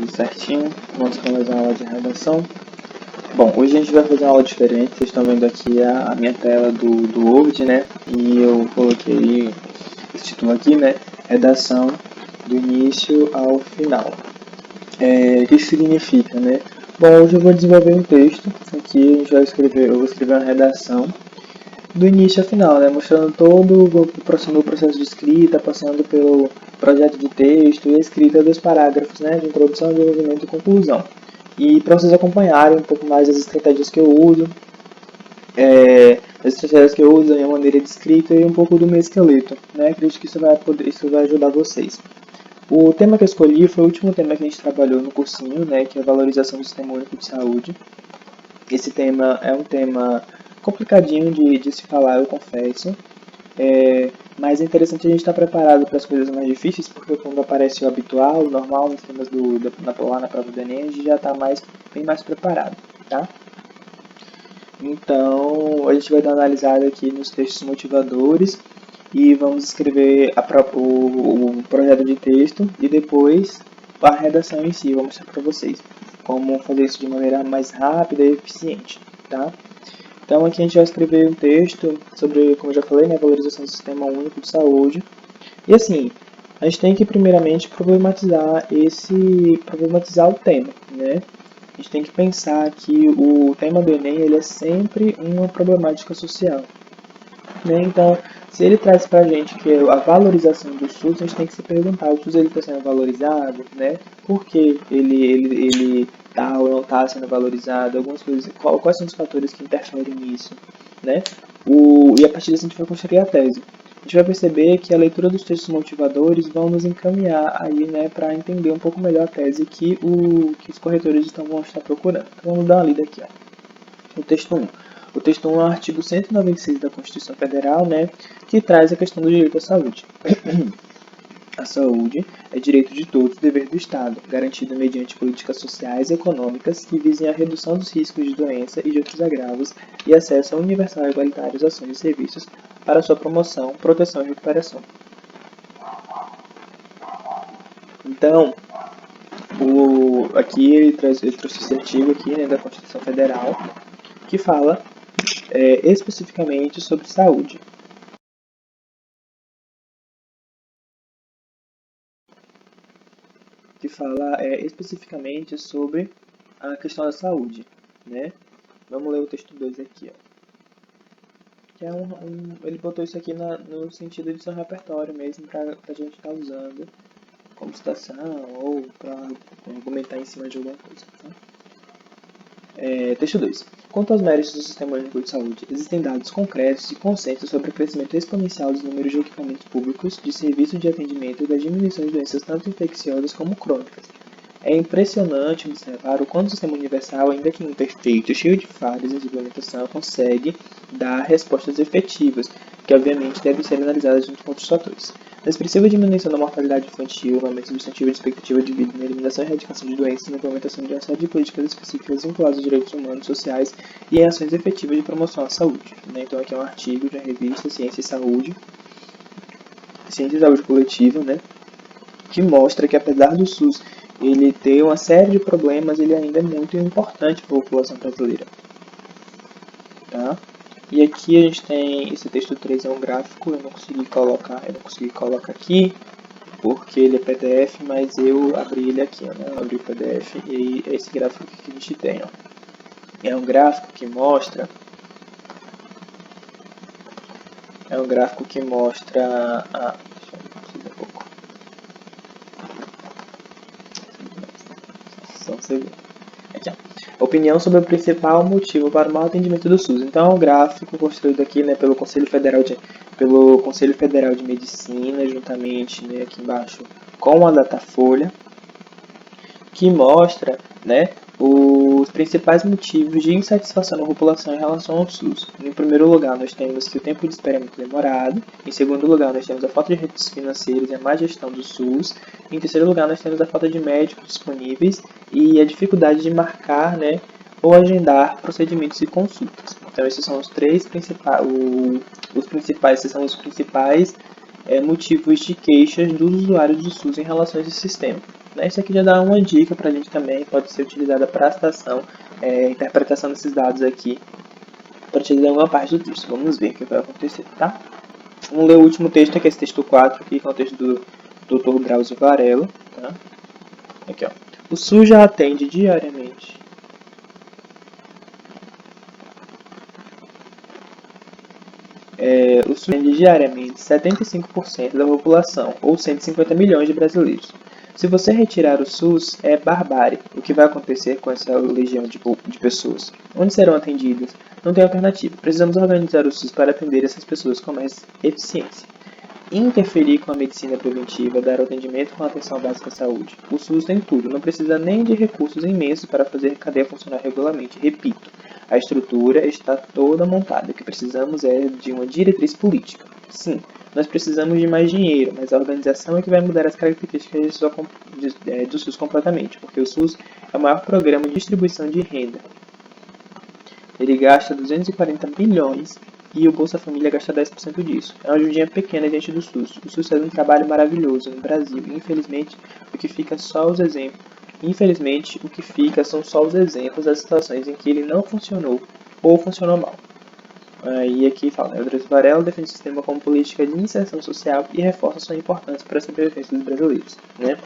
tudo certinho. Vamos começar a aula de redação. Bom, hoje a gente vai fazer uma aula diferente. Vocês estão vendo aqui a minha tela do Word, né? E eu coloquei esse título aqui, né? Redação do início ao final. O que isso significa, né? Bom, hoje eu vou desenvolver um texto. Aqui a gente vai escrever, eu vou escrever uma redação do início ao final, né? Mostrando todo o processo de escrita, passando pelo projeto de texto e a escrita dos parágrafos, né? De introdução, desenvolvimento e conclusão. E para vocês acompanharem um pouco mais das estratégias que eu uso, a minha maneira de escrita e um pouco do meu esqueleto, né? Acredito que isso vai ajudar vocês. O tema que eu escolhi foi o último tema que a gente trabalhou no cursinho, né? Que é a valorização do Sistema Único de Saúde. Esse tema é um tema complicadinho de se falar, eu confesso. Mas é interessante a gente estar preparado para as coisas mais difíceis, porque quando aparece o habitual, o normal, nos temas lá na prova do Enem, a gente já está bem mais preparado, tá? Então, a gente vai dar uma analisada aqui nos textos motivadores e vamos escrever o projeto de texto e depois a redação em si. Eu vou mostrar para vocês como fazer isso de maneira mais rápida e eficiente, tá? Então aqui a gente vai escrever um texto sobre, como eu já falei, né, a valorização do Sistema Único de Saúde. E assim, a gente tem que primeiramente problematizar o tema, né? A gente tem que pensar que o tema do Enem ele é sempre uma problemática social, né? Então, se ele traz para a gente que é a valorização do SUS, a gente tem que se perguntar, o SUS está sendo valorizado, né? Por que ele está ou não está sendo valorizado, algumas coisas, quais são os fatores que interferem nisso, né? E a partir disso a gente vai construir a tese. A gente vai perceber que a leitura dos textos motivadores vão nos encaminhar aí, né, para entender um pouco melhor a tese que os corretores vão estar procurando. Então vamos dar uma lida aqui, ó. O texto 1. O texto 1 é o artigo 196 da Constituição Federal, né, que traz a questão do direito à saúde. A saúde é direito de todos, dever do Estado, garantido mediante políticas sociais e econômicas que visem a redução dos riscos de doença e de outros agravos e acesso universal e igualitário às ações e serviços para sua promoção, proteção e recuperação. Então, aqui ele trouxe esse artigo aqui, né, da Constituição Federal que fala especificamente sobre saúde. Que fala especificamente sobre a questão da saúde, né? Vamos ler o texto 2 aqui, ó. Que é ele botou isso aqui no sentido de ser um repertório mesmo para a gente estar usando como citação ou para argumentar em cima de alguma coisa. Tá? Texto 2. Quanto aos méritos do Sistema Único de Saúde, existem dados concretos e consenso sobre o crescimento exponencial dos números de equipamentos públicos, de serviços de atendimento e da diminuição de doenças tanto infecciosas como crônicas. É impressionante observar o quanto o Sistema Universal, ainda que imperfeito e cheio de falhas em sua implementação, consegue dar respostas efetivas, que obviamente devem ser analisadas junto com outros fatores. Na expressiva diminuição da mortalidade infantil, no aumento substantivo de expectativa de vida, na eliminação e erradicação de doenças, na implementação de uma série de políticas específicas vinculadas aos direitos humanos, sociais e em ações efetivas de promoção à saúde. Então aqui é um artigo de uma revista Ciência e Saúde Coletiva, né, que mostra que apesar do SUS ele ter uma série de problemas, ele ainda é muito importante para a população brasileira. Tá? E aqui a gente tem, esse texto 3 é um gráfico, eu não consegui colocar aqui, porque ele é PDF, mas eu abri ele aqui, né? Eu abri o PDF e aí é esse gráfico que a gente tem, ó. É um gráfico que mostra deixa eu um pouco. Só um segundo. Aqui, ó. Opinião sobre o principal motivo para o mau atendimento do SUS. Então, é um gráfico construído aqui, né, pelo Conselho Federal de Medicina, juntamente, né, aqui embaixo, com a Datafolha, que mostra, né, os principais motivos de insatisfação da população em relação ao SUS. Em primeiro lugar, nós temos que o tempo de espera é muito demorado. Em segundo lugar, nós temos a falta de recursos financeiros e a má gestão do SUS. Em terceiro lugar, nós temos a falta de médicos disponíveis e a dificuldade de marcar, né, ou agendar procedimentos e consultas. Então, esses são os três principais, esses são os principais motivos de queixas dos usuários do SUS em relação a esse sistema. Né? Isso aqui já dá uma dica para a gente também, pode ser utilizada para a citação, interpretação desses dados aqui, para utilizar alguma parte do texto. Vamos ver o que vai acontecer, tá? Vamos ler o último texto, que é esse texto 4, aqui, que é o texto do Dr. Drauzio Varela. Tá? Aqui, ó. O SUS já atende diariamente o SUS atende diariamente 75% da população, ou 150 milhões de brasileiros. Se você retirar o SUS, é barbárie. O que vai acontecer com essa legião de pessoas? Onde serão atendidas? Não tem alternativa. Precisamos organizar o SUS para atender essas pessoas com mais eficiência. Interferir com a medicina preventiva, dar atendimento com a atenção básica à saúde. O SUS tem tudo, não precisa nem de recursos imensos para fazer a cadeia funcionar regularmente. Repito, a estrutura está toda montada. O que precisamos é de uma diretriz política. Sim, nós precisamos de mais dinheiro, mas a organização é que vai mudar as características do SUS completamente, porque o SUS é o maior programa de distribuição de renda. Ele gasta 240 bilhões e o Bolsa Família gasta 10% disso. É uma ajudinha pequena diante do SUS. O SUS faz um trabalho maravilhoso no Brasil. Infelizmente, o que fica só os exemplos. Infelizmente, o que fica são só os exemplos das situações em que ele não funcionou ou funcionou mal. E aqui fala, né? O Drauzio Varela defende o sistema como política de inserção social e reforça sua importância para a sobrevivência dos brasileiros. Né?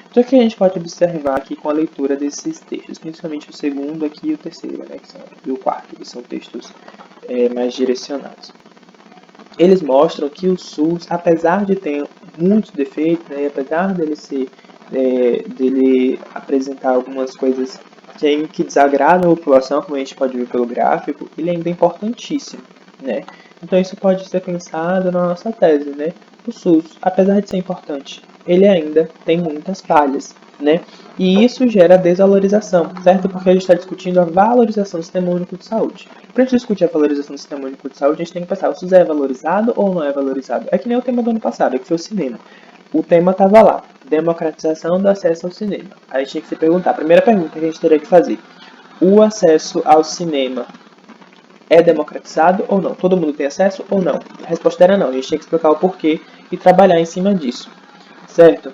Então, o que a gente pode observar aqui com a leitura desses textos, principalmente o segundo aqui e o terceiro, né? E o quarto, que são textos mais direcionados. Eles mostram que o SUS, apesar de ter muitos defeitos, né, apesar dele apresentar algumas coisas que desagradam a população, como a gente pode ver pelo gráfico, ele ainda é importantíssimo. Né? Então isso pode ser pensado na nossa tese. Né? O SUS, apesar de ser importante, ele ainda tem muitas falhas. Né? E isso gera desvalorização, certo? Porque a gente está discutindo a valorização do Sistema Único de Saúde. Para a gente discutir a valorização do Sistema Único de Saúde, a gente tem que pensar, o SUS é valorizado ou não é valorizado? É que nem o tema do ano passado, que foi o cinema. O tema estava lá, democratização do acesso ao cinema. Aí a gente tinha que se perguntar, a primeira pergunta que a gente teria que fazer, o acesso ao cinema é democratizado ou não? Todo mundo tem acesso ou não? A resposta era não, a gente tinha que explicar o porquê e trabalhar em cima disso, certo?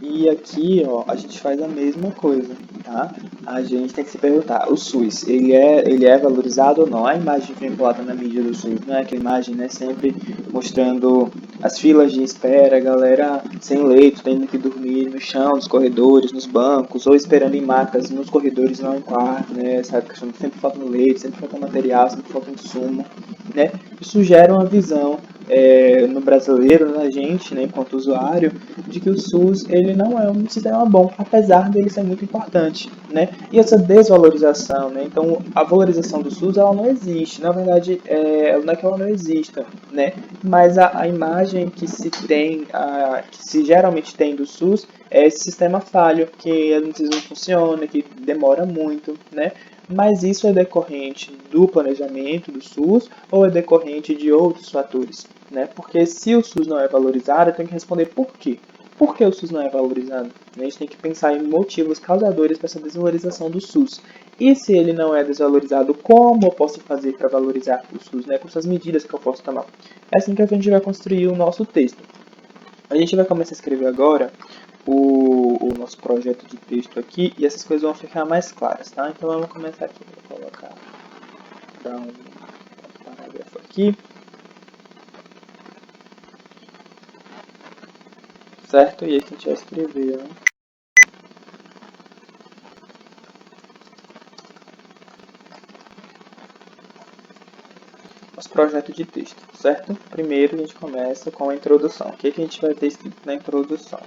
E aqui, ó, a gente faz a mesma coisa, tá? A gente tem que se perguntar, o SUS, ele é valorizado ou não? A imagem vinculada na mídia do SUS, não é aquela imagem, né, sempre mostrando as filas de espera, a galera sem leito, tendo que dormir no chão, nos corredores, nos bancos, ou esperando em macas, nos corredores, não em quarto, né? Essa questão de sempre falta leite, sempre falta material, sempre falta insumo, né? Isso gera uma visão no brasileiro, na gente, né, enquanto usuário, de que o SUS ele não é um sistema bom, apesar dele ser muito importante, né? E essa desvalorização, né? Então a valorização do SUS ela não existe, na verdade não é que ela não exista, né? Mas a imagem que se tem, que se geralmente tem do SUS é esse sistema falho, que às vezes não funciona, que demora muito, né? Mas isso é decorrente do planejamento do SUS ou é decorrente de outros fatores, né? Porque se o SUS não é valorizado, eu tenho que responder por quê. Por que o SUS não é valorizado? A gente tem que pensar em motivos causadores para essa desvalorização do SUS. E se ele não é desvalorizado, como eu posso fazer para valorizar o SUS? Né? Com essas medidas que eu posso tomar. É assim que a gente vai construir o nosso texto. A gente vai começar a escrever agora o nosso projeto de texto aqui e essas coisas vão ficar mais claras, tá? Então vamos começar aqui. Vou colocar um parágrafo aqui. Certo? E aí a gente vai escrever, né? Nosso projeto de texto, certo? Primeiro a gente começa com a introdução. O que a gente vai ter escrito na introdução?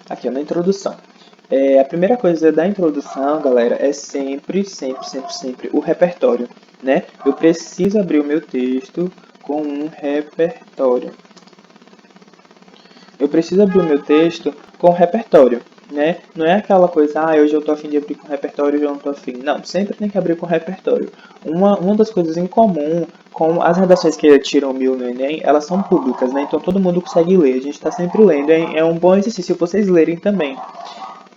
Aqui, na introdução. A primeira coisa da introdução, galera, é sempre o repertório, né? Eu preciso abrir o meu texto com um repertório. Eu preciso abrir o meu texto com repertório, né? Não é aquela coisa, hoje eu tô afim de abrir com repertório, hoje eu não tô afim. Não, sempre tem que abrir com repertório. Uma das coisas em comum com as redações que tiram 1000 no Enem, elas são públicas, né? Então todo mundo consegue ler, a gente está sempre lendo. É um bom exercício vocês lerem também.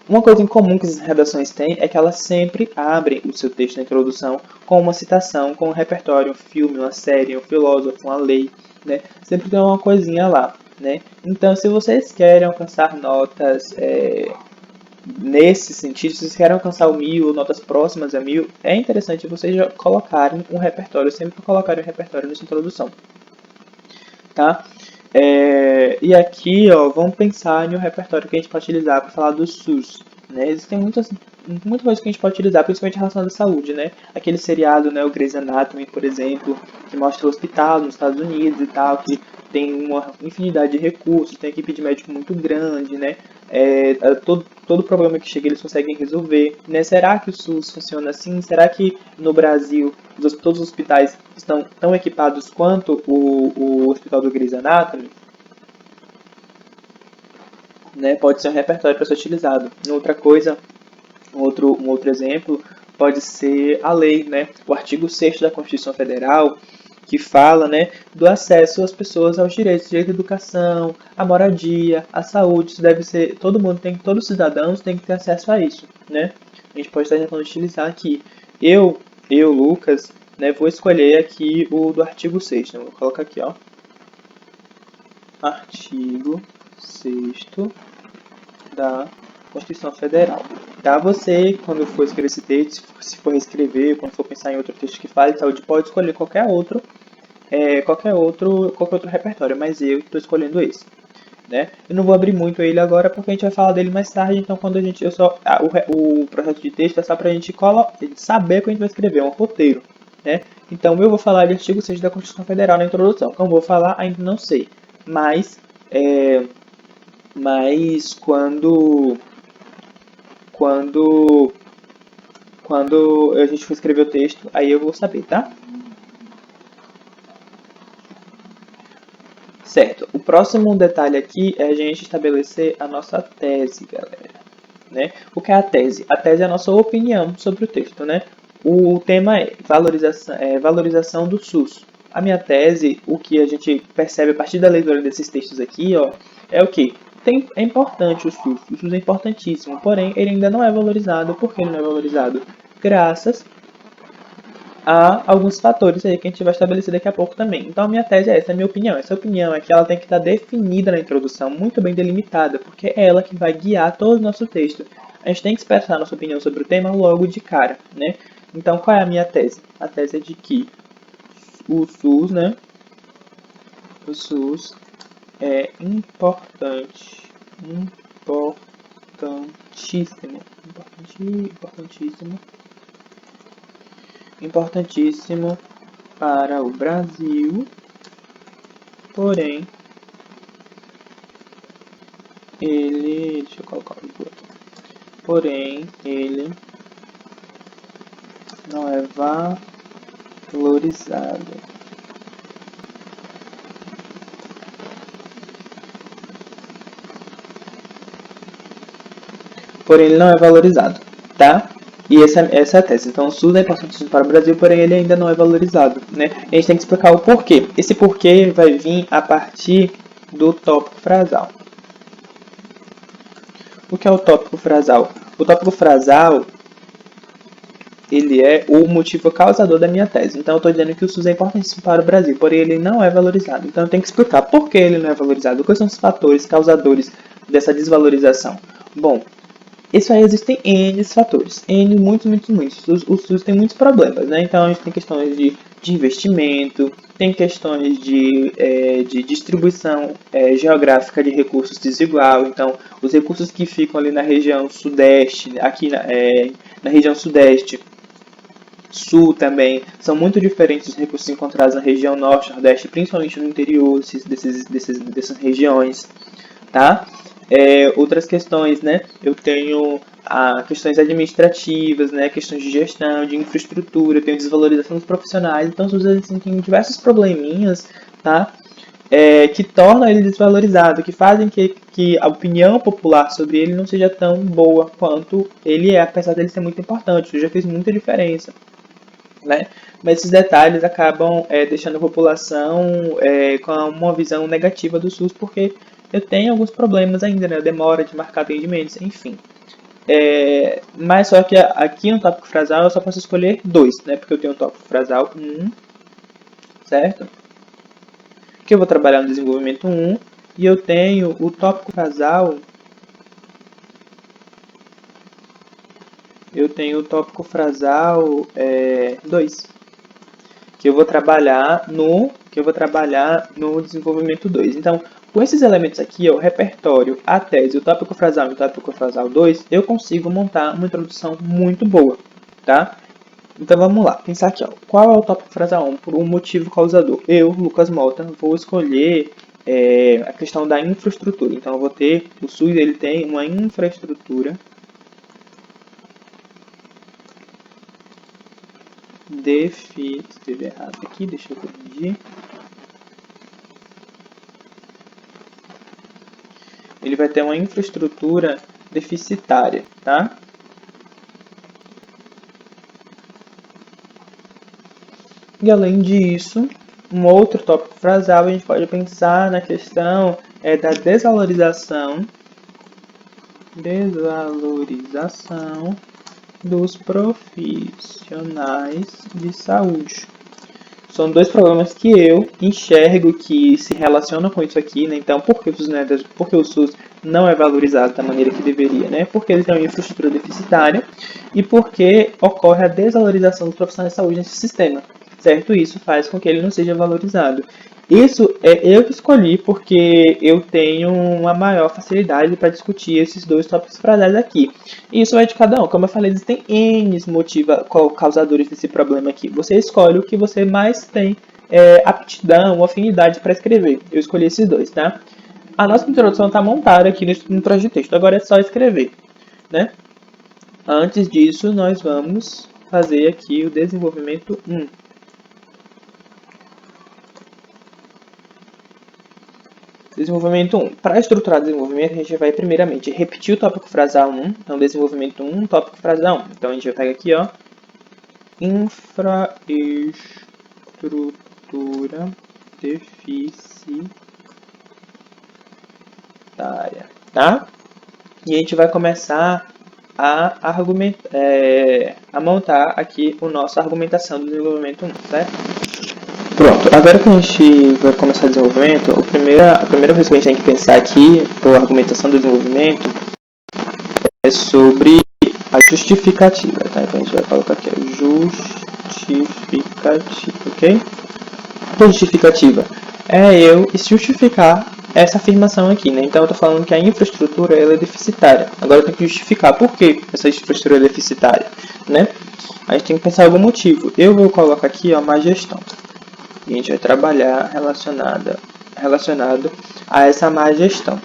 Uma coisa em comum que as redações têm é que elas sempre abrem o seu texto na introdução com uma citação, com um repertório, um filme, uma série, um filósofo, uma lei, né? Sempre tem uma coisinha lá, né? Então, se vocês querem alcançar notas nesse sentido, se vocês querem alcançar o 1000, notas próximas a 1000, é interessante vocês já colocarem um repertório, sempre colocarem um repertório nessa introdução, tá? E aqui, ó, vamos pensar em um repertório que a gente pode utilizar para falar do SUS, né? Existem muitas coisas que a gente pode utilizar, principalmente relacionadas à saúde, né? Aquele seriado, né, o Grey's Anatomy, por exemplo, que mostra o hospital nos Estados Unidos e tal, que tem uma infinidade de recursos, tem equipe de médico muito grande, né? Todo problema que chega eles conseguem resolver, né? Será que o SUS funciona assim? Será que no Brasil todos os hospitais estão tão equipados quanto o hospital do Grey's Anatomy? Né? Pode ser um repertório para ser utilizado. Outra coisa, um outro exemplo pode ser a lei, né? O artigo 6º da Constituição Federal, que fala, né, do acesso às pessoas aos direitos, direito à educação, à moradia, à saúde. Isso deve ser, todos os cidadãos têm que ter acesso a isso, né? A gente pode estar tentando utilizar aqui. Eu, Lucas, né, vou escolher aqui o do artigo 6º. Então, vou colocar aqui, ó. Artigo 6º da Constituição Federal. Tá? Você, quando for escrever esse texto, se for reescrever, quando for pensar em outro texto que fale de saúde, pode escolher qualquer outro repertório, mas eu estou escolhendo esse. Né? Eu não vou abrir muito ele agora porque a gente vai falar dele mais tarde, então quando o projeto de texto é só para a gente saber o que a gente vai escrever, é um roteiro. Né? Então eu vou falar de artigo 6 da Constituição Federal na introdução. Como vou falar, ainda não sei. Mas quando, quando a gente for escrever o texto, aí eu vou saber, tá? Certo. O próximo detalhe aqui é a gente estabelecer a nossa tese, galera. Né? O que é a tese? A tese é a nossa opinião sobre o texto, né? O tema é valorização do SUS. A minha tese, o que a gente percebe a partir da leitura desses textos aqui, ó, é o que? É importante o SUS. O SUS é importantíssimo, porém ele ainda não é valorizado. Por que ele não é valorizado? Graças há alguns fatores aí que a gente vai estabelecer daqui a pouco também. Então a minha tese é essa, a minha opinião. Essa opinião é que ela tem que estar definida na introdução, muito bem delimitada, porque é ela que vai guiar todo o nosso texto. A gente tem que expressar nossa opinião sobre o tema logo de cara, né? Então qual é a minha tese? A tese é de que o SUS, né? O SUS é importantíssimo para o Brasil, porém, deixa eu colocar o aqui, porém, ele não é valorizado. Porém, ele não é valorizado, tá? E essa é a tese. Então, o SUS é importantíssimo para o Brasil, porém ele ainda não é valorizado, né? A gente tem que explicar o porquê. Esse porquê vai vir a partir do tópico frasal. O que é o tópico frasal? O tópico frasal, ele é o motivo causador da minha tese. Então, eu estou dizendo que o SUS é importantíssimo para o Brasil, porém ele não é valorizado. Então, eu tenho que explicar por que ele não é valorizado. Quais são os fatores causadores dessa desvalorização? Bom, isso aí existem N fatores, N, muitos. O SUS tem muitos problemas, né? Então a gente tem questões de investimento, tem questões de distribuição geográfica de recursos desigual. Então, os recursos que ficam ali na região sudeste, aqui na região sudeste, sul também, são muito diferentes dos recursos encontrados na região norte, nordeste, principalmente no interior dessas regiões, tá? Outras questões, né? Eu tenho questões administrativas, né? Questões de gestão, de infraestrutura, eu tenho desvalorização dos profissionais. Então, assim, tem diversos probleminhas, tá? Que tornam ele desvalorizado, que fazem que a opinião popular sobre ele não seja tão boa quanto ele é, apesar dele ser muito importante. Isso já fez muita diferença, né? Mas esses detalhes acabam deixando a população com uma visão negativa do SUS, porque eu tenho alguns problemas ainda, né? Demora de marcar atendimentos, enfim. Mas só que aqui no tópico frasal eu só posso escolher 2, né? Porque eu tenho o tópico frasal 1, certo? Que eu vou trabalhar no desenvolvimento 1. E eu tenho o tópico frasal. Eu tenho o tópico frasal 2. Que eu vou trabalhar no desenvolvimento 2. Então, com esses elementos aqui, o repertório, a tese, o tópico frasal e o tópico frasal 2, eu consigo montar uma introdução muito boa, tá? Então vamos lá, pensar aqui, ó. Qual é o tópico frasal 1? Por um motivo causador. Eu, Lucas Mota, vou escolher a questão da infraestrutura. Então eu vou ter, o SUS ele tem uma infraestrutura esteve errado aqui, deixa eu corrigir. Ele vai ter uma infraestrutura deficitária, tá? E além disso, um outro tópico frasal, a gente pode pensar na questão da desvalorização dos profissionais de saúde. São dois problemas que eu enxergo que se relacionam com isso aqui, né? Então, por que o SUS não é valorizado da maneira que deveria, né? Porque ele tem uma infraestrutura deficitária e porque ocorre a desvalorização dos profissionais de saúde nesse sistema, certo? Isso faz com que ele não seja valorizado. Isso eu que escolhi porque eu tenho uma maior facilidade para discutir esses dois tópicos frasais aqui. E isso vai de cada um. Como eu falei, existem N causadores desse problema aqui. Você escolhe o que você mais tem aptidão ou afinidade para escrever. Eu escolhi esses dois, tá? A nossa introdução está montada aqui no projeto de texto. Agora é só escrever, né? Antes disso, nós vamos fazer aqui o desenvolvimento 1. Desenvolvimento 1. Para estruturar o desenvolvimento, a gente vai primeiramente repetir o tópico frasal 1. Então, desenvolvimento 1, tópico frasal 1. Então, a gente vai pegar aqui, ó, infraestrutura deficitária, tá? E a gente vai começar a montar aqui a nossa argumentação do desenvolvimento 1, certo? Pronto, agora que a gente vai começar o desenvolvimento, a primeira coisa que a gente tem que pensar aqui, para a argumentação do desenvolvimento, é sobre a justificativa, tá? Então a gente vai colocar aqui a justificativa, ok? A justificativa é eu justificar essa afirmação aqui, né? Então eu estou falando que a infraestrutura ela é deficitária. Agora eu tenho que justificar por que essa infraestrutura é deficitária, né? A gente tem que pensar algum motivo. Eu vou colocar aqui, ó, má gestão. E a gente vai trabalhar relacionado a essa má gestão,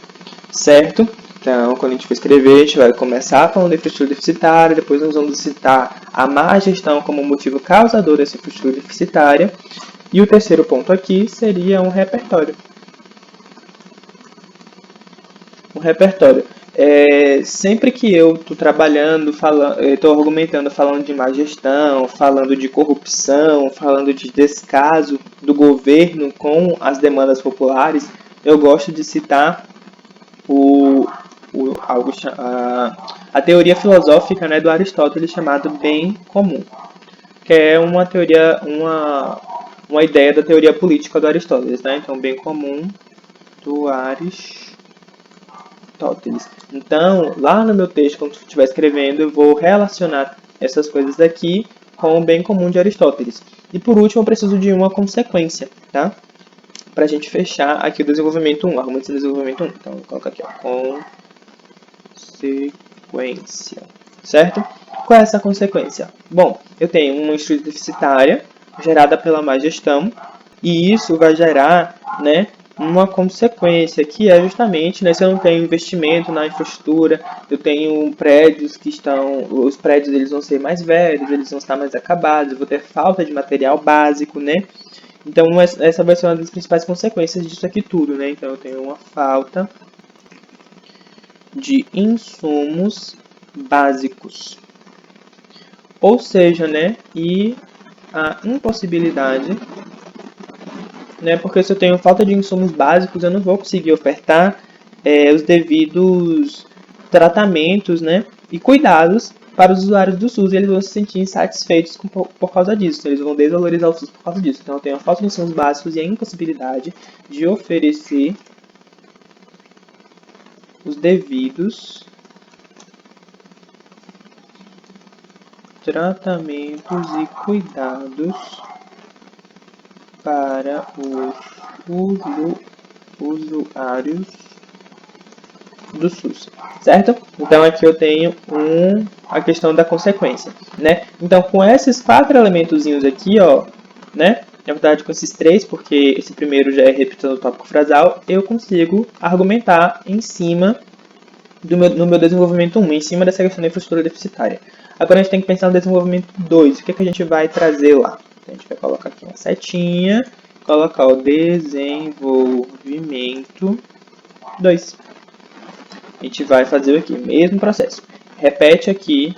certo? Então, quando a gente for escrever, a gente vai começar falando da infraestrutura deficitária, depois nós vamos citar a má gestão como motivo causador dessa infraestrutura deficitária, e o terceiro ponto aqui seria um repertório. Um repertório. Sempre que eu estou trabalhando, estou argumentando, falando de má gestão, falando de corrupção, falando de descaso do governo com as demandas populares, eu gosto de citar a teoria filosófica, né, do Aristóteles chamado bem comum, que é uma teoria, uma ideia da teoria política do Aristóteles, né? Então, bem comum do Aristóteles. Então, lá no meu texto, quando eu estiver escrevendo, eu vou relacionar essas coisas aqui com o bem comum de Aristóteles. E por último, eu preciso de uma consequência, tá? Para a gente fechar aqui o desenvolvimento 1, argumentos do desenvolvimento 1. Então, eu vou colocar aqui, ó, consequência, certo? Qual é essa consequência? Bom, eu tenho uma estrutura deficitária gerada pela má gestão, e isso vai gerar, né, uma consequência que é justamente, né, se eu não tenho investimento na infraestrutura, eu tenho prédios os prédios eles vão ser mais velhos, eles vão estar mais acabados, eu vou ter falta de material básico, né? Então essa vai ser uma das principais consequências disso aqui tudo, né? Então eu tenho uma falta de insumos básicos, ou seja, né, e a impossibilidade, né, porque se eu tenho falta de insumos básicos, eu não vou conseguir ofertar os devidos tratamentos, né, e cuidados para os usuários do SUS, e eles vão se sentir insatisfeitos por causa disso. Eles vão desvalorizar o SUS por causa disso. Então, tem a falta de insumos básicos e a impossibilidade de oferecer os devidos tratamentos e cuidados para os usuários do SUS, certo? Então aqui eu tenho a questão da consequência, né? Então com esses 4 elementozinhos aqui, ó, né? Na verdade com esses 3, porque esse primeiro já é repetindo o tópico frasal, eu consigo argumentar em cima no meu desenvolvimento 1, em cima dessa questão da infraestrutura deficitária. Agora a gente tem que pensar no desenvolvimento 2. O que, que a gente vai trazer lá? Então, a gente vai colocar aqui uma setinha, colocar o desenvolvimento 2. A gente vai fazer aqui, mesmo processo. Repete aqui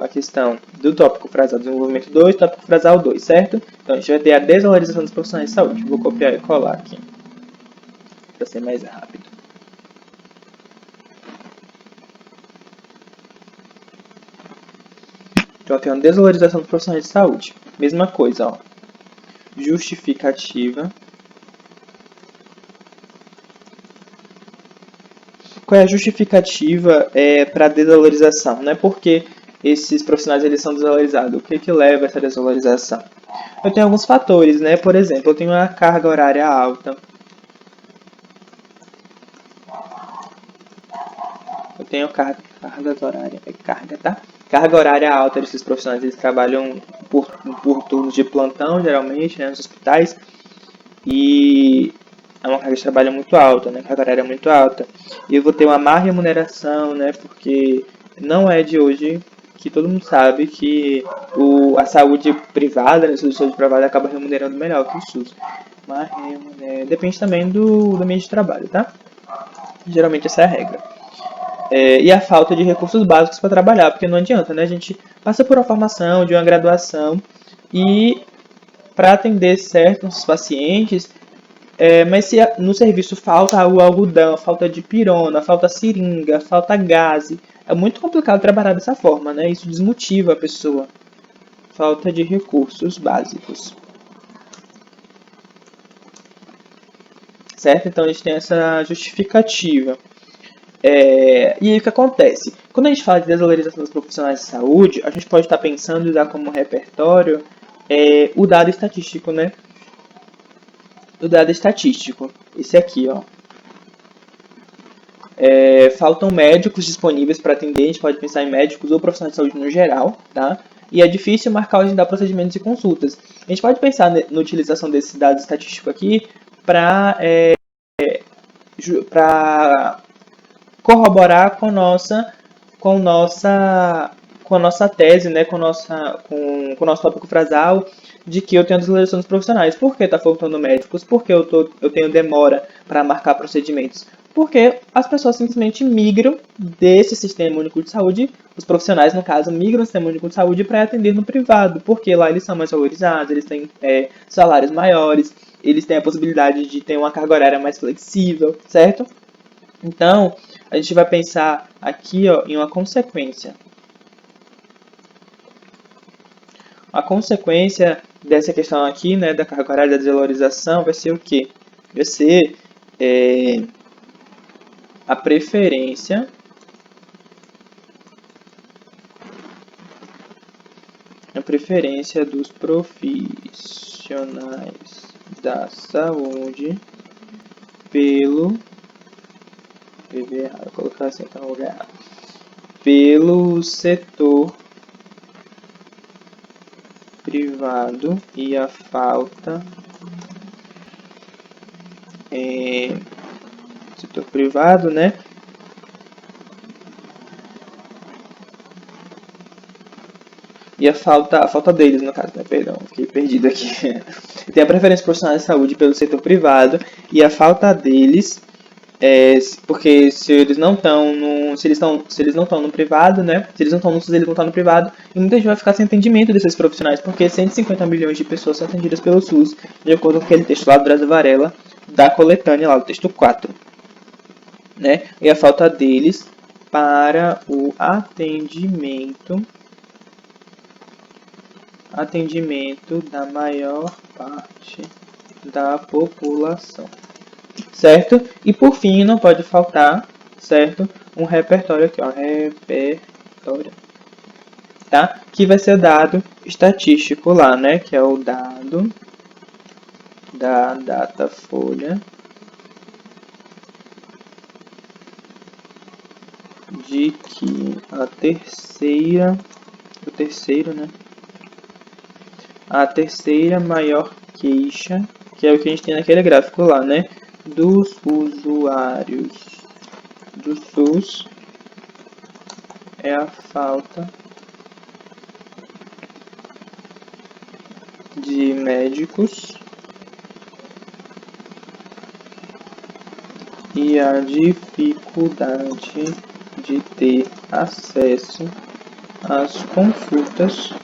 a questão do tópico frasal desenvolvimento 2, tópico frasal 2, certo? Então a gente vai ter a desvalorização dos profissionais de saúde. Vou copiar e colar aqui, para ser mais rápido. Então, tem uma desvalorização dos profissionais de saúde. Mesma coisa, ó. Justificativa. Qual é a justificativa para a desvalorização? Não é porque esses profissionais eles são desvalorizados. O que, que leva a essa desvalorização? Eu tenho alguns fatores, né? Por exemplo, eu tenho uma carga horária alta. Eu tenho carga horária. É carga, tá? Carga horária alta desses profissionais. Eles trabalham por turnos de plantão, geralmente, né, nos hospitais. E é uma carga de trabalho muito alta, né? Carga horária muito alta. E eu vou ter uma má remuneração, né? Porque não é de hoje que todo mundo sabe que a saúde privada, né? A saúde privada acaba remunerando melhor que o SUS. Mas depende também do ambiente de trabalho, tá? Geralmente essa é a regra. E a falta de recursos básicos para trabalhar, porque não adianta, né? A gente passa por uma formação, de uma graduação, e para atender certo nossos pacientes, mas se no serviço falta o algodão, falta de pirona, falta seringa, falta gás, é muito complicado trabalhar dessa forma, né? Isso desmotiva a pessoa. Falta de recursos básicos. Certo? Então a gente tem essa justificativa. E aí o que acontece? Quando a gente fala de desvalorização dos profissionais de saúde, a gente pode estar pensando em usar como repertório o dado estatístico, né? O dado estatístico, esse aqui, ó. Faltam médicos disponíveis para atender, a gente pode pensar em médicos ou profissionais de saúde no geral, tá? E é difícil marcar ou agendar procedimentos e consultas. A gente pode pensar na utilização desse dado estatístico aqui para corroborar com a nossa tese, né, com o nosso tópico frasal, de que eu tenho desvalorização dos profissionais. Por que está faltando médicos? Por que eu tenho demora para marcar procedimentos? Porque as pessoas simplesmente migram desse sistema único de saúde, os profissionais, no caso, migram do sistema único de saúde para atender no privado, porque lá eles são mais valorizados, eles têm salários maiores, eles têm a possibilidade de ter uma carga horária mais flexível, certo? Então, a gente vai pensar aqui, ó, em uma consequência. A consequência dessa questão aqui, né, da carga horária da desvalorização, vai ser o quê? Vai ser a preferência dos profissionais da saúde pelo vou colocar assim, tá no lugar errado. Pelo setor privado e a falta setor privado, né? E a falta deles, no caso, né? Perdão, fiquei perdido aqui. Tem a preferência profissional de saúde pelo setor privado e a falta deles, porque se eles não estão no privado, né? Se eles não estão no SUS, eles não estão no privado, e muita gente vai ficar sem entendimento desses profissionais, porque 150 milhões de pessoas são atendidas pelo SUS, de acordo com aquele texto lá do Drauzio Varela, da coletânea lá, do texto 4. Né? E a falta deles para o atendimento da maior parte da população, certo? E por fim, não pode faltar, certo? Um repertório aqui, ó, repertório, tá? Que vai ser o dado estatístico lá, né? Que é o dado da Datafolha de que a terceira maior queixa, que é o que a gente tem naquele gráfico lá, né? Dos usuários do SUS é a falta de médicos e a dificuldade de ter acesso às consultas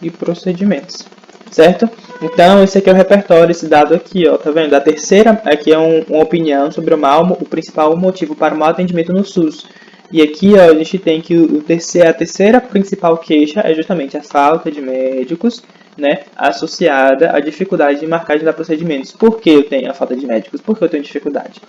e procedimentos, certo? Então, esse aqui é o repertório, esse dado aqui, ó, tá vendo? A terceira, aqui é uma opinião sobre o principal motivo para o mau atendimento no SUS. E aqui, ó, a gente tem que a terceira principal queixa é justamente a falta de médicos, né, associada à dificuldade de marcar e de dar procedimentos. Por que eu tenho a falta de médicos? Por que eu tenho dificuldade?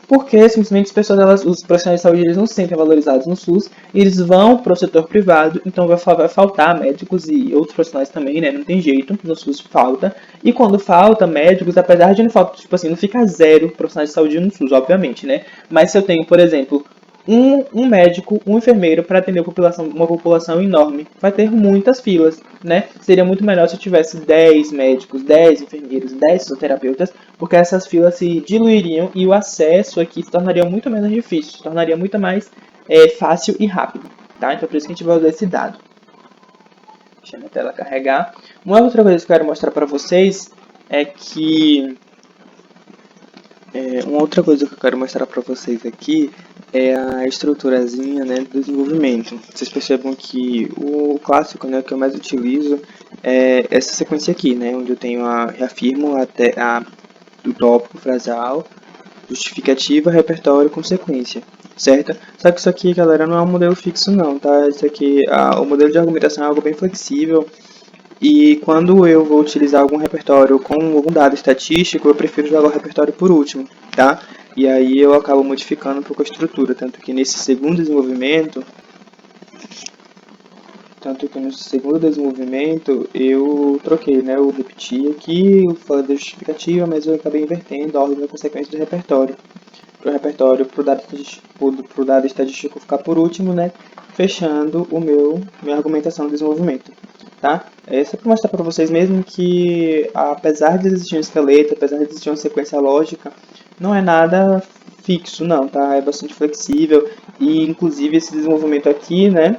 Porque simplesmente os profissionais de saúde eles não se sentem valorizados no SUS, eles vão para o setor privado, então vai faltar médicos e outros profissionais também, né? Não tem jeito, no SUS falta. E quando falta médicos, apesar de não faltar, tipo assim, não fica zero profissionais de saúde no SUS, obviamente, né? Mas se eu tenho, por exemplo, um médico, um enfermeiro para atender uma população enorme, vai ter muitas filas, né? Seria muito melhor se eu tivesse 10 médicos, 10 enfermeiros, 10 fisioterapeutas, porque essas filas se diluiriam e o acesso aqui se tornaria muito menos difícil, se tornaria muito mais fácil e rápido, tá? Então por isso que a gente vai usar esse dado. Deixa a minha tela carregar. Uma outra coisa que eu quero mostrar para vocês é que uma outra coisa que eu quero mostrar para vocês aqui é a estruturazinha, né, do desenvolvimento. Vocês percebam que o clássico, né, que eu mais utilizo é essa sequência aqui, né, onde eu tenho reafirmo do tópico frasal, justificativa, repertório, consequência, certo? Só que isso aqui, galera, não é um modelo fixo não, tá? Isso aqui, o modelo de argumentação é algo bem flexível. E quando eu vou utilizar algum repertório com algum dado estatístico, eu prefiro jogar o repertório por último, tá? E aí eu acabo modificando um pouco a estrutura, tanto que nesse segundo desenvolvimento eu troquei, né? Eu repeti aqui, eu falei da justificativa, mas eu acabei invertendo a ordem da consequência do repertório. Para o dado estatístico ficar por último, né? Fechando minha argumentação do desenvolvimento. Tá? É só para mostrar para vocês mesmo que, apesar de existir um esqueleto, apesar de existir uma sequência lógica, não é nada fixo, não, tá? É bastante flexível e, inclusive, esse desenvolvimento aqui, né?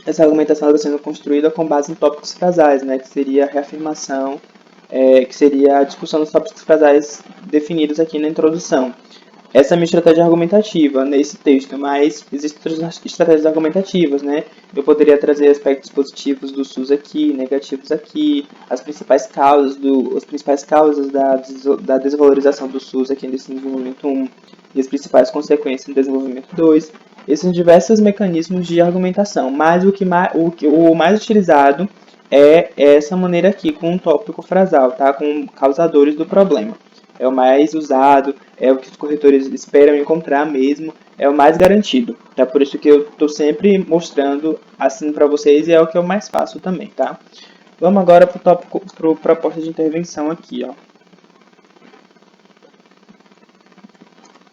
Essa argumentação está sendo construída com base em tópicos frasais, né? Que seria a reafirmação, que seria a discussão dos tópicos frasais definidos aqui na introdução. Essa é a minha estratégia argumentativa nesse texto, mas existem outras estratégias argumentativas, né? Eu poderia trazer aspectos positivos do SUS aqui, negativos aqui, as principais causas da desvalorização do SUS aqui nesse desenvolvimento 1 e as principais consequências no desenvolvimento 2. Esses são diversos mecanismos de argumentação, mas o mais utilizado é essa maneira aqui, com um tópico frasal, tá? Com causadores do problema. É o mais usado, é o que os corretores esperam encontrar mesmo, é o mais garantido, tá? Por isso que eu estou sempre mostrando assim para vocês e é o que eu mais faço também, tá? Vamos agora para o tópico, para a proposta de intervenção aqui, ó.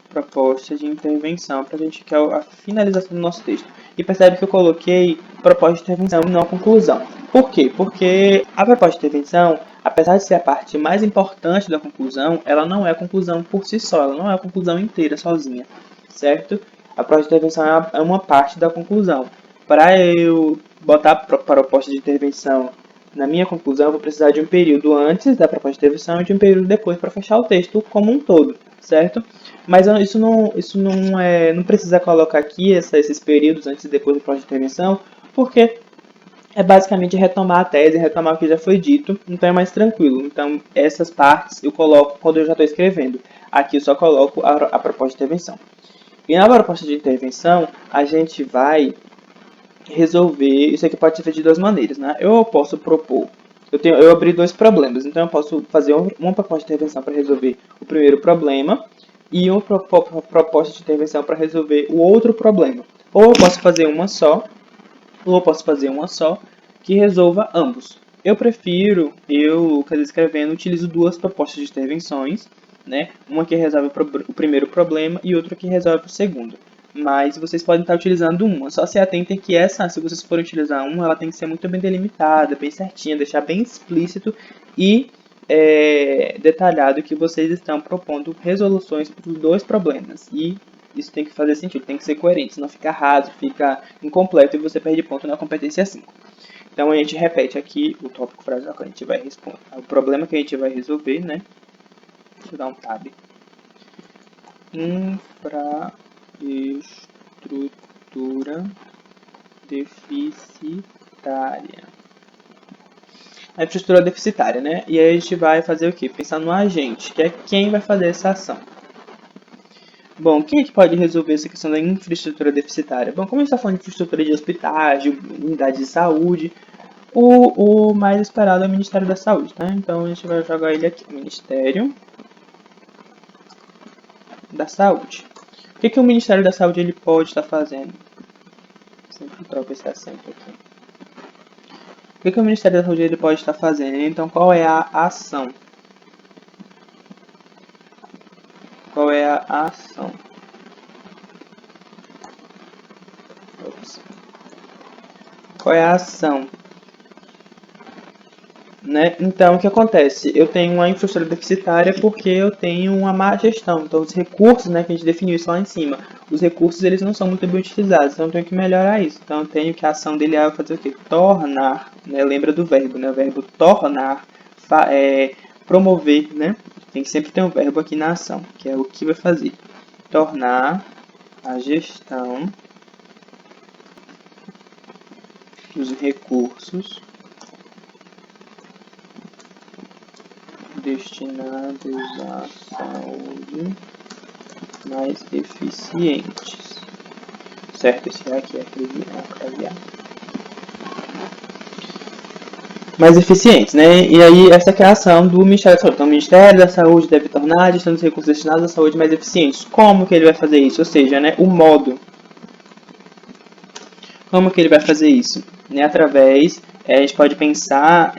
Proposta de intervenção, para a gente que é a finalização do nosso texto. E percebe que eu coloquei proposta de intervenção e não conclusão. Por quê? Porque a proposta de intervenção, apesar de ser a parte mais importante da conclusão, ela não é a conclusão por si só, ela não é a conclusão inteira sozinha, certo? A proposta de intervenção é uma parte da conclusão. Para eu botar a proposta de intervenção na minha conclusão, eu vou precisar de um período antes da proposta de intervenção e de um período depois para fechar o texto como um todo, certo? Mas isso não precisa colocar aqui esses períodos antes e depois da proposta de intervenção, porque é basicamente retomar a tese, retomar o que já foi dito, então é mais tranquilo. Então essas partes eu coloco quando eu já estou escrevendo. Aqui eu só coloco a proposta de intervenção. E na proposta de intervenção, a gente vai resolver, isso aqui pode ser feito de duas maneiras, né? Eu posso propor, eu abri dois problemas, então eu posso fazer uma proposta de intervenção para resolver o primeiro problema e uma proposta de intervenção para resolver o outro problema. Ou eu posso fazer uma só, que resolva ambos. Eu prefiro, Lucas, escrevendo, utilizo duas propostas de intervenções, né? Uma que resolve o primeiro problema e outra que resolve o segundo. Mas vocês podem estar utilizando uma. Só se atentem que essa, se vocês forem utilizar uma, ela tem que ser muito bem delimitada, bem certinha, deixar bem explícito e detalhado que vocês estão propondo resoluções para os dois problemas. E isso tem que fazer sentido, tem que ser coerente, senão fica raso, fica incompleto e você perde ponto na competência 5. Então a gente repete aqui o tópico frasal que a gente vai responder. O problema que a gente vai resolver, né? Deixa eu dar um tab. Infraestrutura deficitária. A infraestrutura deficitária, né? E aí a gente vai fazer o quê? Pensar no agente, que é quem vai fazer essa ação. Bom, quem é que pode resolver essa questão da infraestrutura deficitária? Bom, como a gente está falando de infraestrutura de hospitais, de unidades de saúde, o mais esperado é o Ministério da Saúde, tá? Então a gente vai jogar ele aqui, Ministério da Saúde. O que o Ministério da Saúde ele pode estar fazendo? Sempre troco esse acento aqui. O que o Ministério da Saúde ele pode estar fazendo? Então, qual é a ação? Qual é a ação? Qual é a ação? Né? Então, o que acontece? Eu tenho uma infraestrutura deficitária porque eu tenho uma má gestão. Então, os recursos, né, que a gente definiu isso lá em cima, os recursos eles não são muito bem utilizados. Então, eu tenho que melhorar isso. Então, eu tenho que a ação dele é fazer o quê? Tornar, né? Lembra do verbo, né? O verbo tornar, promover, né? Tem que sempre ter um verbo aqui na ação, que é o que vai fazer. Tornar a gestão dos recursos destinados à saúde mais eficientes. Certo? Esse aqui é abreviado. Mais eficientes, né? E aí, essa aqui é a ação do Ministério da Saúde. Então, o Ministério da Saúde deve tornar a gestão dos recursos destinados à saúde mais eficientes. Como que ele vai fazer isso? Ou seja, né, o modo. Como que ele vai fazer isso? Né, através, a gente pode pensar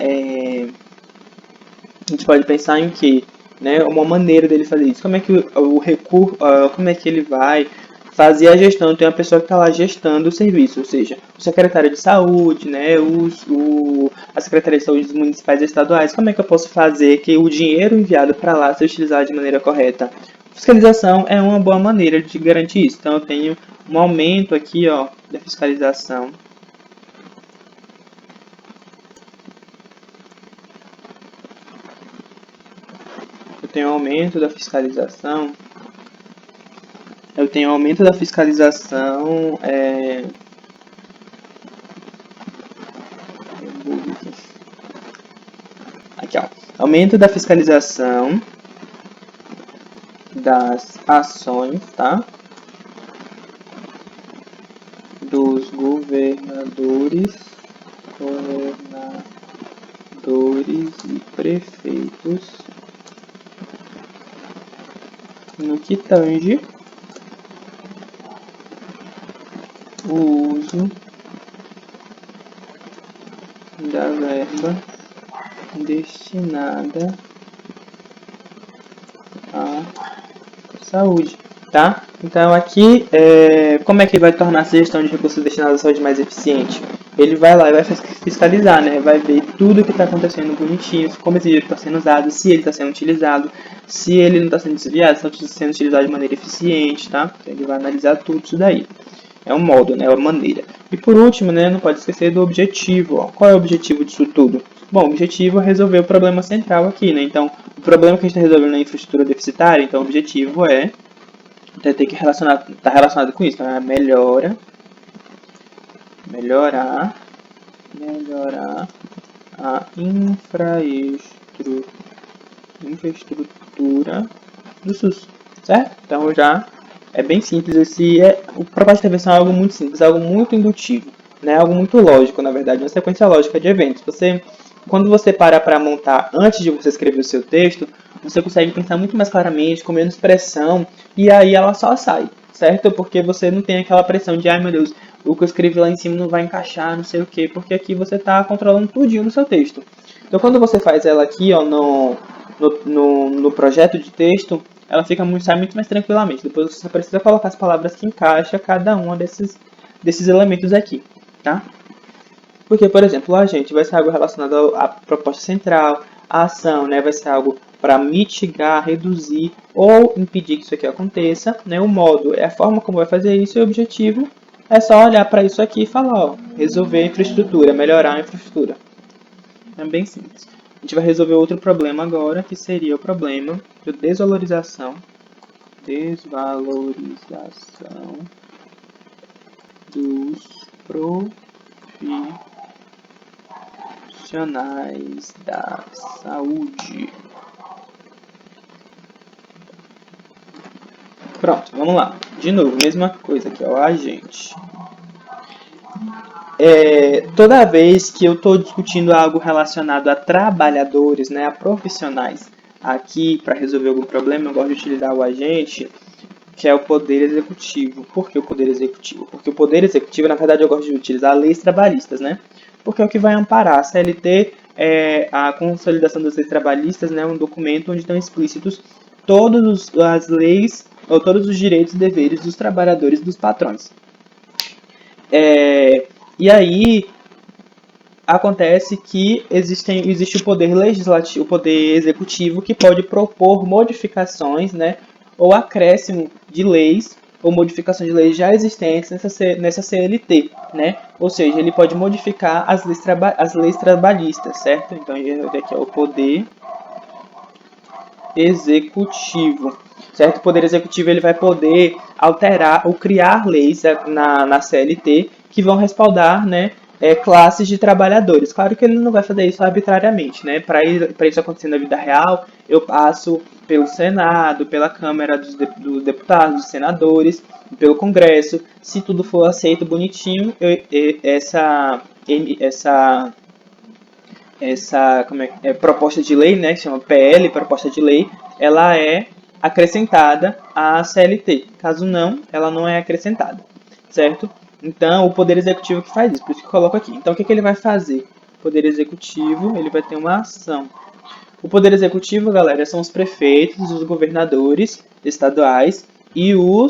em que, né, uma maneira dele fazer isso. Como é que o recurso, como é que ele vai fazer a gestão? Tem uma pessoa que está lá gestando o serviço, ou seja, o secretário de saúde, né, a secretaria de saúde dos municipais e estaduais. Como é que eu posso fazer que o dinheiro enviado para lá seja utilizado de maneira correta? Fiscalização é uma boa maneira de garantir isso. Então eu tenho um aumento aqui, ó, da fiscalização. Eu tenho aumento da fiscalização. Aqui, ó. Aumento da fiscalização das ações, tá? Dos governadores e prefeitos no que tange o uso da verba destinada à saúde, tá? Então aqui, como é que vai tornar essa gestão de recursos destinados à saúde mais eficiente? Ele vai lá e vai fiscalizar, né? Vai ver tudo que está acontecendo bonitinho, como esse dinheiro está sendo usado, se ele está sendo utilizado, se ele não está sendo desviado, se está sendo utilizado de maneira eficiente, tá? Então, ele vai analisar tudo isso daí. É um modo, né? É uma maneira. E por último, né? Não pode esquecer do objetivo. Ó. Qual é o objetivo disso tudo? Bom, o objetivo é resolver o problema central aqui, né? Então, o problema que a gente está resolvendo na infraestrutura deficitária, então o objetivo é ter que tá relacionado com isso, né? Melhorar a infraestrutura do SUS, certo? Então eu já É bem simples. O proposta de intervenção é algo muito simples, algo muito indutivo, né? Algo muito lógico, na verdade, uma sequência lógica de eventos. Quando você para montar antes de você escrever o seu texto, você consegue pensar muito mais claramente, com menos pressão, e aí ela só sai, certo? Porque você não tem aquela pressão de, ai meu Deus, o que eu escrevi lá em cima não vai encaixar, não sei o quê, porque aqui você está controlando tudinho no seu texto. Então, quando você faz ela aqui, ó, no projeto de texto, ela sai muito mais tranquilamente. Depois você precisa colocar as palavras que encaixam cada um desses elementos aqui, tá? Porque, por exemplo, o agente vai ser algo relacionado à proposta central, a ação, né, vai ser algo para mitigar, reduzir ou impedir que isso aqui aconteça, né? O modo é a forma como vai fazer isso e o objetivo é só olhar para isso aqui e falar, ó, resolver a infraestrutura, melhorar a infraestrutura. É bem simples. A gente vai resolver outro problema agora, que seria o problema de desvalorização dos profissionais da saúde. Pronto, vamos lá. De novo, mesma coisa aqui, ó, agente. Toda vez que eu estou discutindo algo relacionado a trabalhadores, né, a profissionais, aqui para resolver algum problema, eu gosto de utilizar o agente, que é o poder executivo. Por que o poder executivo? Porque o poder executivo, na verdade, eu gosto de utilizar leis trabalhistas, né? Porque é o que vai amparar. A CLT é a consolidação das leis trabalhistas, né? Um documento onde estão explícitos todas as leis ou todos os direitos e deveres dos trabalhadores e dos patrões. E aí acontece que existe o poder legislativo, o poder executivo que pode propor modificações, né, ou acréscimo de leis ou modificações de leis já existentes nessa CLT, né? Ou seja, ele pode modificar as leis trabalhistas, certo? Então, aqui é o poder executivo, certo? O poder executivo ele vai poder alterar ou criar leis na CLT que vão respaldar, né, classes de trabalhadores. Claro que ele não vai fazer isso arbitrariamente, né? Para isso acontecer na vida real, eu passo pelo Senado, pela Câmara dos Deputados, dos Senadores, pelo Congresso. Se tudo for aceito bonitinho, essa proposta de lei, né, que chama PL, proposta de lei, ela é acrescentada à CLT. Caso não, ela não é acrescentada, certo? Então, o Poder Executivo que faz isso, por isso que eu coloco aqui. Então, o que ele vai fazer? O Poder Executivo, ele vai ter uma ação. O Poder Executivo, galera, são os prefeitos, os governadores estaduais e o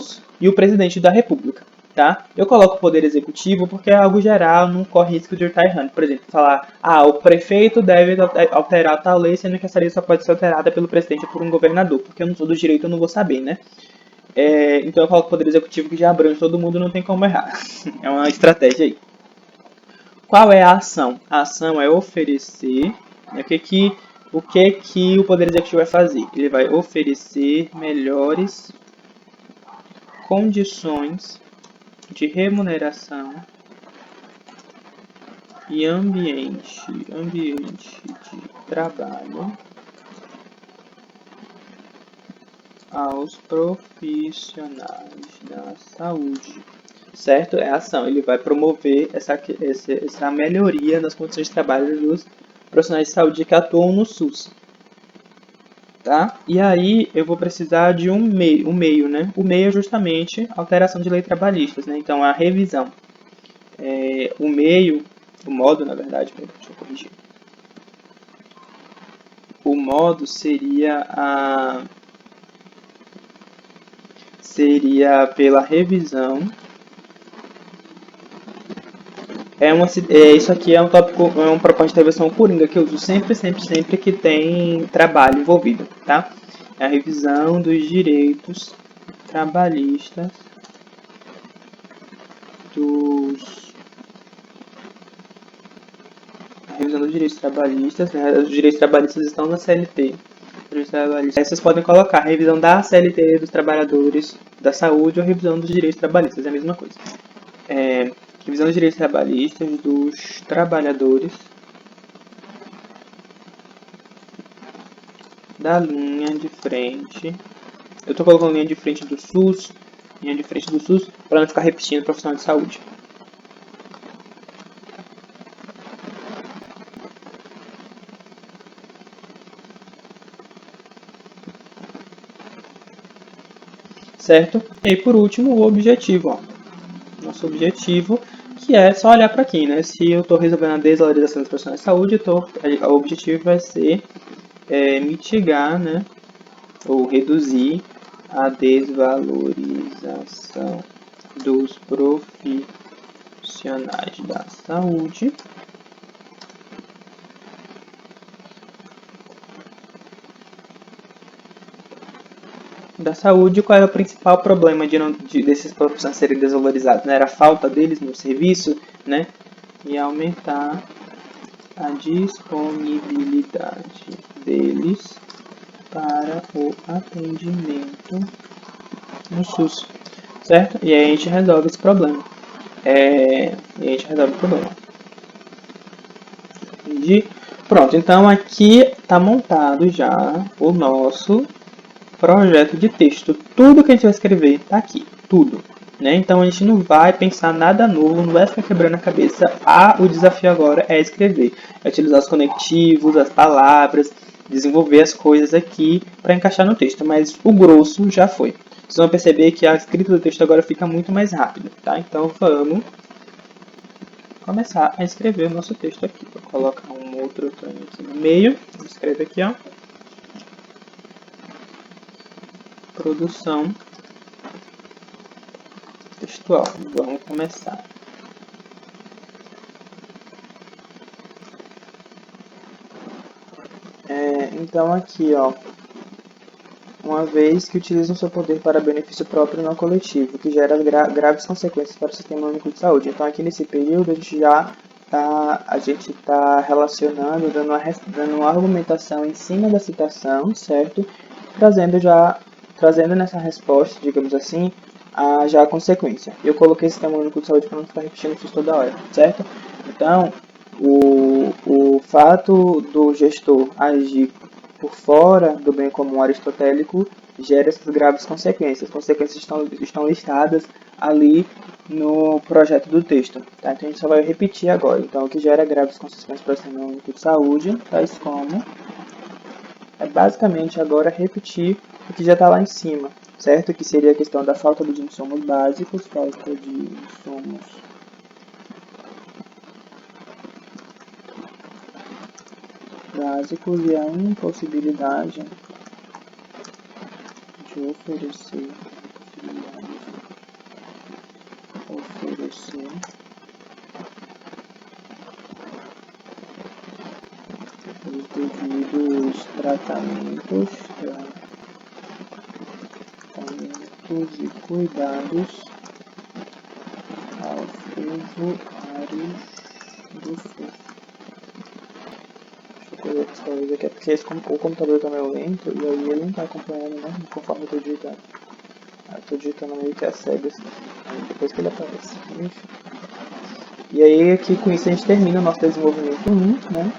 presidente da República, tá? Eu coloco o Poder Executivo porque é algo geral, não corre risco de eu estar errando. Por exemplo, falar, o prefeito deve alterar tal lei, sendo que essa lei só pode ser alterada pelo presidente ou por um governador, porque eu não sou do direito, eu não vou saber, né? Então eu coloco o Poder Executivo que já abrange todo mundo, não tem como errar. É uma estratégia aí. Qual é a ação? A ação é oferecer, né, o que o Poder Executivo vai fazer? Ele vai oferecer melhores condições de remuneração e ambiente de trabalho aos profissionais da saúde. Certo? É a ação. Ele vai promover essa melhoria nas condições de trabalho dos profissionais de saúde que atuam no SUS. Tá? E aí eu vou precisar de um meio, né? O meio é justamente a alteração de leis trabalhistas, né? Então a revisão. O modo, na verdade, deixa eu corrigir. O modo seria pela revisão. Isso aqui é um tópico, é uma proposta de intervenção coringa que eu uso sempre que tem trabalho envolvido, tá? É a revisão dos direitos trabalhistas né? Os direitos trabalhistas estão na CLT. Aí vocês podem colocar a revisão da CLT dos trabalhadores da saúde ou a revisão dos direitos trabalhistas, é a mesma coisa. Revisão dos direitos trabalhistas dos trabalhadores da linha de frente. Eu estou colocando linha de frente do SUS, linha de frente do SUS, para não ficar repetindo profissional de saúde. Certo? E aí, por último, o objetivo. Ó. Nosso objetivo, que é só olhar para aqui, né? Se eu estou resolvendo a desvalorização dos profissionais de saúde, o objetivo vai ser mitigar, né? Ou reduzir a desvalorização dos profissionais da saúde qual era o principal problema desses profissionais serem desvalorizados? Né? Era a falta deles no serviço, né? E aumentar a disponibilidade deles para o atendimento no SUS, certo? E aí a gente resolve esse problema. Entendi? Pronto, então aqui está montado já o nosso projeto de texto. Tudo que a gente vai escrever está aqui, tudo. Né? Então a gente não vai pensar nada novo, não vai ficar quebrando a cabeça. O desafio agora é escrever, é utilizar os conectivos, as palavras, desenvolver as coisas aqui para encaixar no texto. Mas o grosso já foi. Vocês vão perceber que a escrita do texto agora fica muito mais rápida. Tá? Então vamos começar a escrever o nosso texto aqui. Vou colocar um outro aqui no meio. Vou escrever aqui, ó. Produção textual. Vamos começar. Então aqui, ó, uma vez que utilizam seu poder para benefício próprio e não coletivo, que gera graves consequências para o Sistema Único de Saúde. Então aqui nesse período a gente já está relacionando, dando uma argumentação em cima da citação, certo? Trazendo nessa resposta, digamos assim, já a consequência. Eu coloquei Sistema Único de Saúde para não ficar repetindo isso toda hora, certo? Então, o fato do gestor agir por fora do bem comum aristotélico gera essas graves consequências. As consequências estão listadas ali no projeto do texto. Tá? Então a gente só vai repetir agora. Então, o que gera graves consequências para o Sistema Único de Saúde, tais como, é basicamente agora repetir o que já está lá em cima, certo? Que seria a questão da falta dos insumos básicos, falta de insumos básicos e a impossibilidade de oferecer os devidos tratamentos e cuidados aos usuários do SUS. Deixa eu talvez aqui, porque o computador está meio lento e aí ele não está acompanhando, né, conforme eu estou digitando. Eu estou digitando meio que às cegas, depois que ele aparece. Enfim. E aí aqui com isso a gente termina o nosso desenvolvimento 1, né?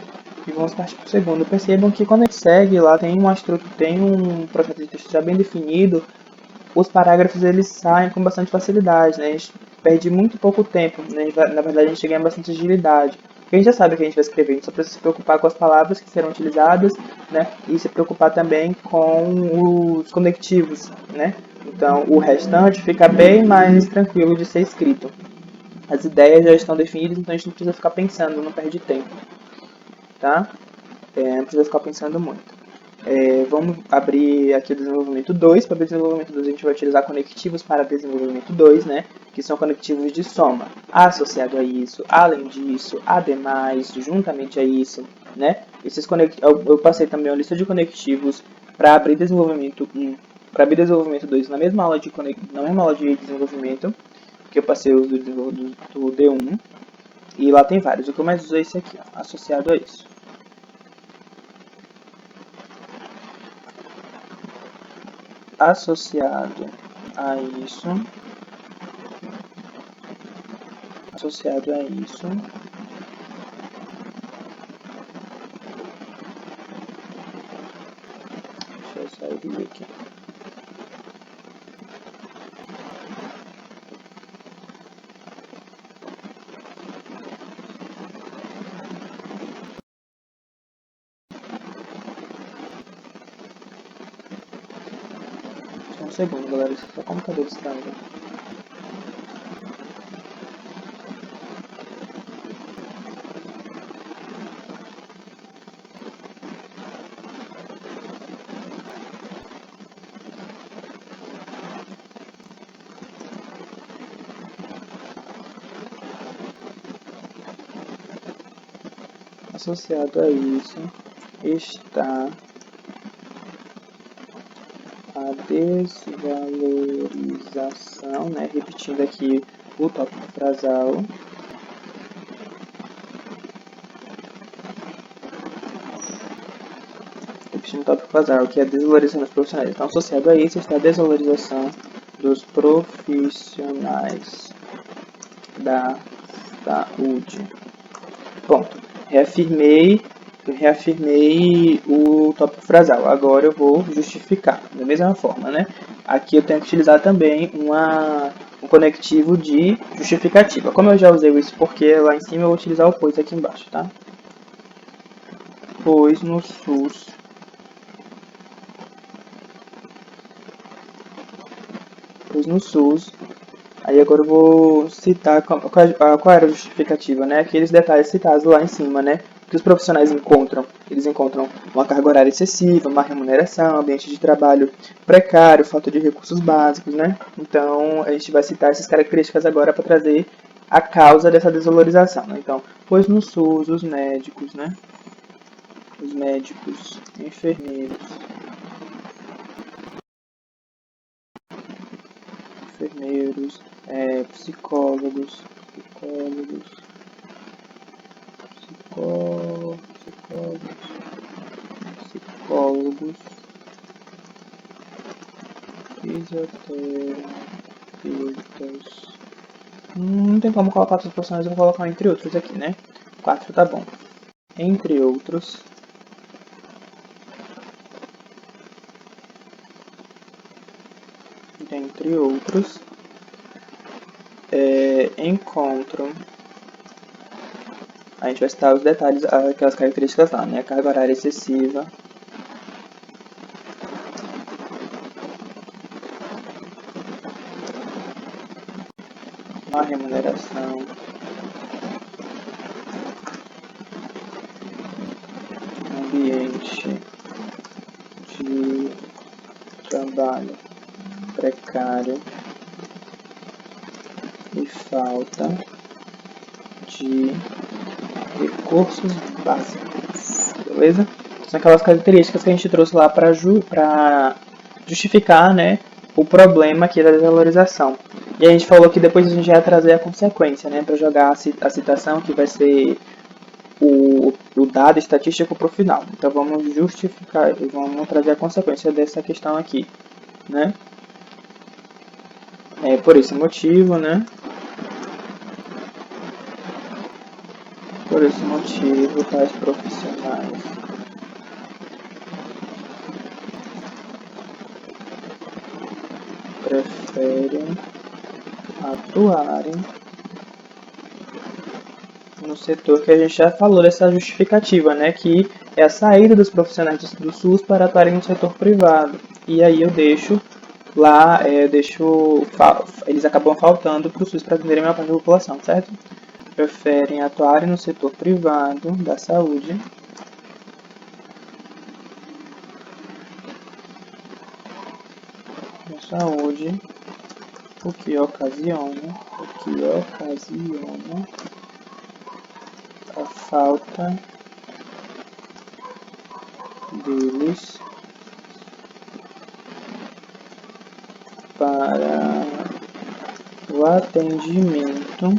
E vamos partir para o segundo. Percebam que quando a gente segue lá tem um projeto de texto já bem definido, os parágrafos eles saem com bastante facilidade, né? A gente perde muito pouco tempo, né? Na verdade a gente ganha bastante agilidade. Porque a gente já sabe o que a gente vai escrever, a gente só precisa se preocupar com as palavras que serão utilizadas, né? E se preocupar também com os conectivos, né? Então o restante fica bem mais tranquilo de ser escrito. As ideias já estão definidas, então a gente não precisa ficar pensando, não perde tempo, tá? Não precisa ficar pensando muito. Vamos abrir aqui o desenvolvimento 2. Para o desenvolvimento 2 a gente vai utilizar conectivos para desenvolvimento 2, né? Que são conectivos de soma. Associado a isso, além disso, ademais, juntamente a isso, né? Eu passei também uma lista de conectivos para abrir desenvolvimento 1, para abrir desenvolvimento 2 na mesma aula de desenvolvimento, que eu passei os do D1. E lá tem vários. O que eu mais uso é esse aqui, ó, associado a isso. Associado a isso, deixa eu sair aqui. segundo, galera. Isso é o computador distraindo. Associado a isso está a desvalorização, né? Repetindo aqui o tópico frasal, que é a desvalorização dos profissionais. Então, associado a isso está a desvalorização dos profissionais da saúde. Ponto. Reafirmei o tópico frasal. Agora eu vou justificar da mesma forma, né? Aqui eu tenho que utilizar também um conectivo de justificativa. Como eu já usei isso porque lá em cima, eu vou utilizar o pois aqui embaixo, tá? Pois no SUS Aí agora eu vou citar qual era a justificativa, né? Aqueles detalhes citados lá em cima, né? Que os profissionais encontram. Eles encontram uma carga horária excessiva, má remuneração, ambiente de trabalho precário, falta de recursos básicos, né? Então, a gente vai citar essas características agora para trazer a causa dessa desvalorização, né? Então, pois no SUS, os médicos, né? Os médicos, enfermeiros, psicólogos, fisioterapeutas. Não tem como colocar outros profissionais, eu vou colocar entre outros aqui, né? 4 tá bom. Entre outros. Encontram. A gente vai citar os detalhes, aquelas características lá, né? Carga horária excessiva. Má remuneração. Ambiente de trabalho precário e falta de recursos básicos, beleza? São aquelas características que a gente trouxe lá para justificar, né, o problema aqui da desvalorização. E a gente falou que depois a gente vai trazer a consequência, né, para jogar a citação, que vai ser o dado estatístico para o final. Então vamos justificar, vamos trazer a consequência dessa questão aqui, né? Por esse motivo, né? Por esse motivo, tais profissionais preferem atuarem no setor que a gente já falou dessa justificativa, né? Que é a saída dos profissionais do SUS para atuarem no setor privado. E aí eu deixo lá, eles acabam faltando para o SUS para atenderem a maior parte da população, certo? Preferem atuar no setor privado da saúde o que ocasiona a falta deles para o atendimento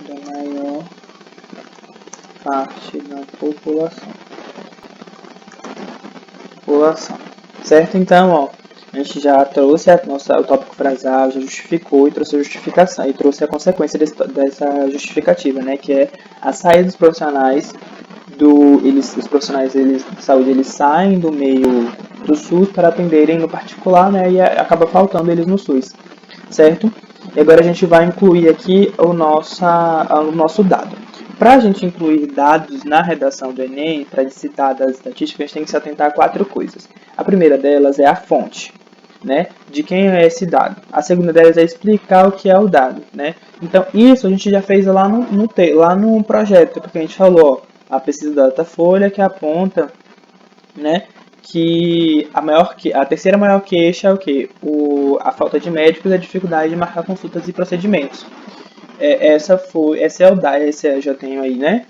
da maior parte da população. Certo? Então, ó, a gente já trouxe o tópico frasal, já justificou e trouxe a justificação, e trouxe a consequência dessa justificativa, né, que é a saída dos profissionais os profissionais de saúde, eles saem do meio do SUS para atenderem no particular, né, e acaba faltando eles no SUS, certo? E agora a gente vai incluir aqui o nosso dado. Para a gente incluir dados na redação do Enem, para citar das estatísticas, a gente tem que se atentar a 4 coisas. A primeira delas é a fonte, né? De quem é esse dado. A segunda delas é explicar o que é o dado, né? Então, isso a gente já fez lá no projeto, porque a gente falou, ó, a pesquisa da Datafolha que aponta, né, que a terceira maior queixa é o quê? A falta de médicos e a dificuldade de marcar consultas e procedimentos. Essa é o dado, esse eu já tenho aí, né?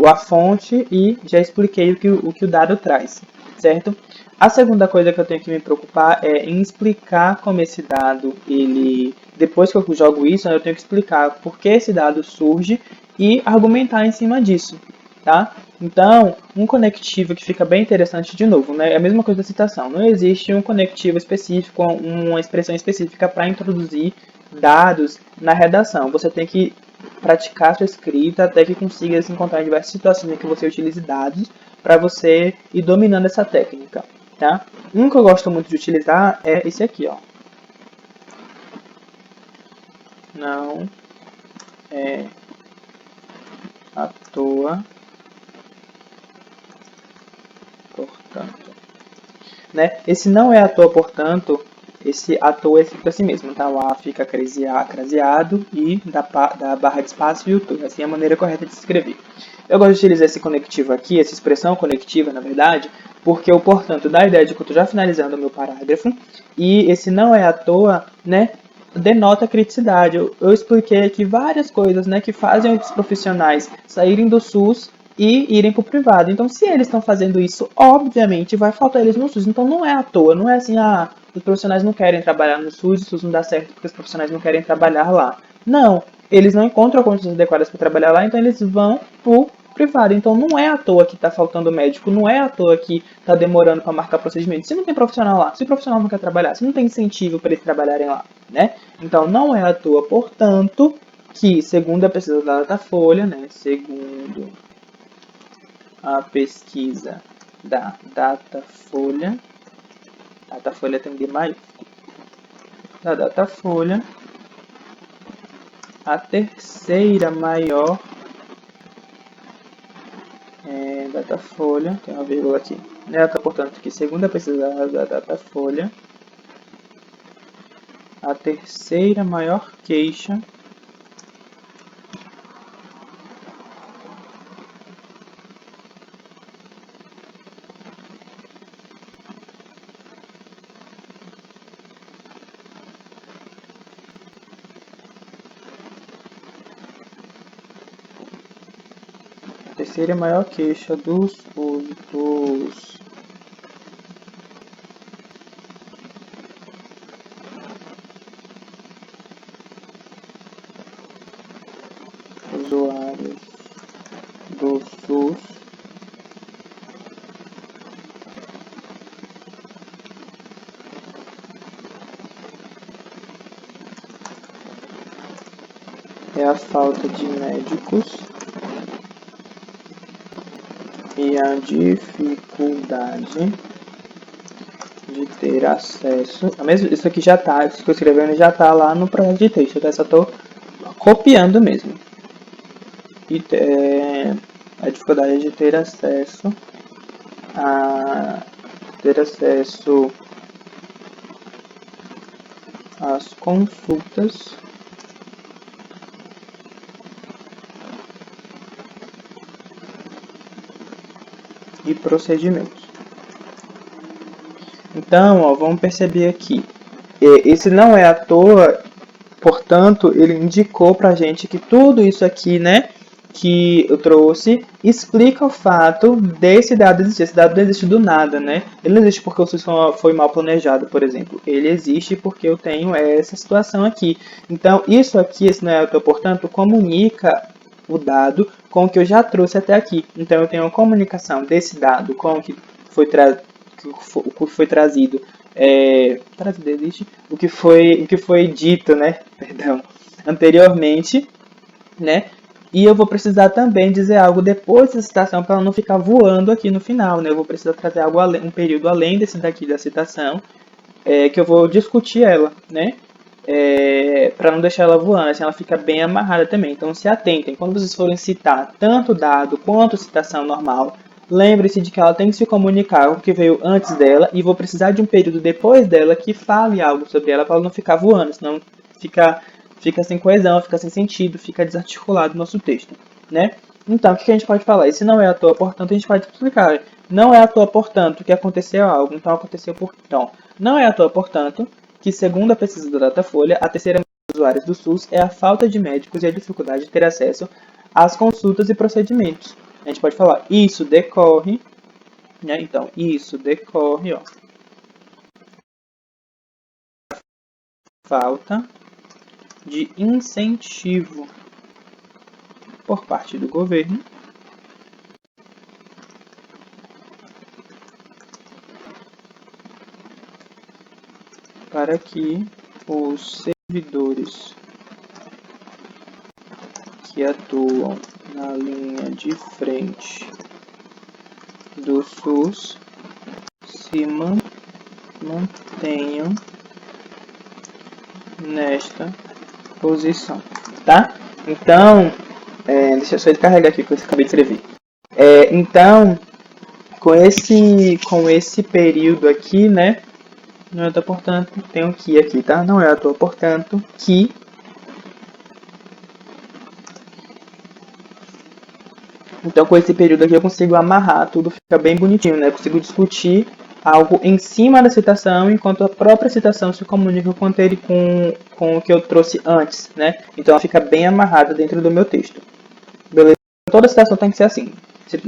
A fonte e já expliquei o que o dado traz, certo? A segunda coisa que eu tenho que me preocupar é em explicar como esse dado, depois que eu jogo isso, eu tenho que explicar por que esse dado surge e argumentar em cima disso, tá? Então, um conectivo que fica bem interessante de novo, né? É a mesma coisa da citação. Não existe um conectivo específico, uma expressão específica para introduzir dados na redação. Você tem que praticar sua escrita até que consiga se encontrar em diversas situações em que você utilize dados para você ir dominando essa técnica, tá? Um que eu gosto muito de utilizar é esse aqui, ó. Não é à toa, portanto, né? Esse não é à toa, portanto, esse à toa fica assim mesmo, tá? O A fica craseado e da barra de espaço e o to. Assim é a maneira correta de se escrever. Eu gosto de utilizar esse conectivo aqui, essa expressão conectiva, na verdade, porque o portanto dá a ideia de que eu estou já finalizando o meu parágrafo e esse não é à toa, né? Denota criticidade. Eu expliquei aqui várias coisas, né, que fazem os profissionais saírem do SUS e irem para o privado. Então, se eles estão fazendo isso, obviamente vai faltar eles no SUS. Então, não é à toa, não é assim, os profissionais não querem trabalhar no SUS, o SUS não dá certo porque os profissionais não querem trabalhar lá. Não, eles não encontram condições adequadas para trabalhar lá, então eles vão pro privado. Então, não é à toa que está faltando médico, não é à toa que está demorando para marcar procedimento. Se não tem profissional lá, se o profissional não quer trabalhar, se não tem incentivo para eles trabalharem lá, né? Então, não é à toa, portanto, que, segundo a pesquisa da Datafolha, né, segundo a pesquisa da Datafolha tem D maiúsculo, da Datafolha, a terceira maior Datafolha, tem uma vírgula aqui, né? Portanto, que segundo a pesquisa da Datafolha, a terceira maior queixa dos usuários do SUS é a falta de médicos e a dificuldade de ter acesso. Isso aqui já está, isso que eu escrevendo já está lá no projeto de texto, eu só estou copiando mesmo. E a dificuldade de ter acesso às consultas e procedimentos. Então, ó, vamos perceber aqui. Esse não é à toa, portanto, ele indicou pra gente que tudo isso aqui, né, que eu trouxe, explica o fato desse dado existir. Esse dado não existe do nada, né? Ele não existe porque o SUS foi mal planejado, por exemplo. Ele existe porque eu tenho essa situação aqui. Então, isso aqui, esse não é à toa, portanto, comunica o dado com o que eu já trouxe até aqui. Então, eu tenho uma comunicação desse dado com o que foi trazido, o que foi dito, né? Perdão, anteriormente, né? E eu vou precisar também dizer algo depois da citação para ela não ficar voando aqui no final, né? Eu vou precisar trazer algo um período além desse daqui da citação, que eu vou discutir ela, né? para não deixar ela voando, assim ela fica bem amarrada também. Então se atentem, quando vocês forem citar tanto dado quanto citação normal, lembre-se de que ela tem que se comunicar com o que veio antes dela e vou precisar de um período depois dela que fale algo sobre ela para ela não ficar voando, senão fica sem coesão, fica sem sentido, fica desarticulado o nosso texto, né? Então, o que a gente pode falar? Esse não é à toa, portanto, a gente pode explicar. Não é à toa, portanto, que aconteceu algo, então aconteceu por... Então, não é à toa, portanto, que, segundo a pesquisa da Datafolha, a terceira meta dos usuários do SUS é a falta de médicos e a dificuldade de ter acesso às consultas e procedimentos. A gente pode falar, isso decorre, né? Então, isso decorre, ó, falta de incentivo por parte do governo para que os servidores que atuam na linha de frente do SUS se mantenham nesta posição, tá? Então, deixa eu só carregar aqui que eu acabei de escrever. Então, com esse período aqui, né? Não é à toa, portanto, tem um que aqui, tá? Não é à toa, portanto, que então, com esse período aqui, eu consigo amarrar tudo, fica bem bonitinho, né? Eu consigo discutir algo em cima da citação, enquanto a própria citação se comunica com o que eu trouxe antes, né? Então, ela fica bem amarrada dentro do meu texto. Beleza? Toda citação tem que ser assim. Se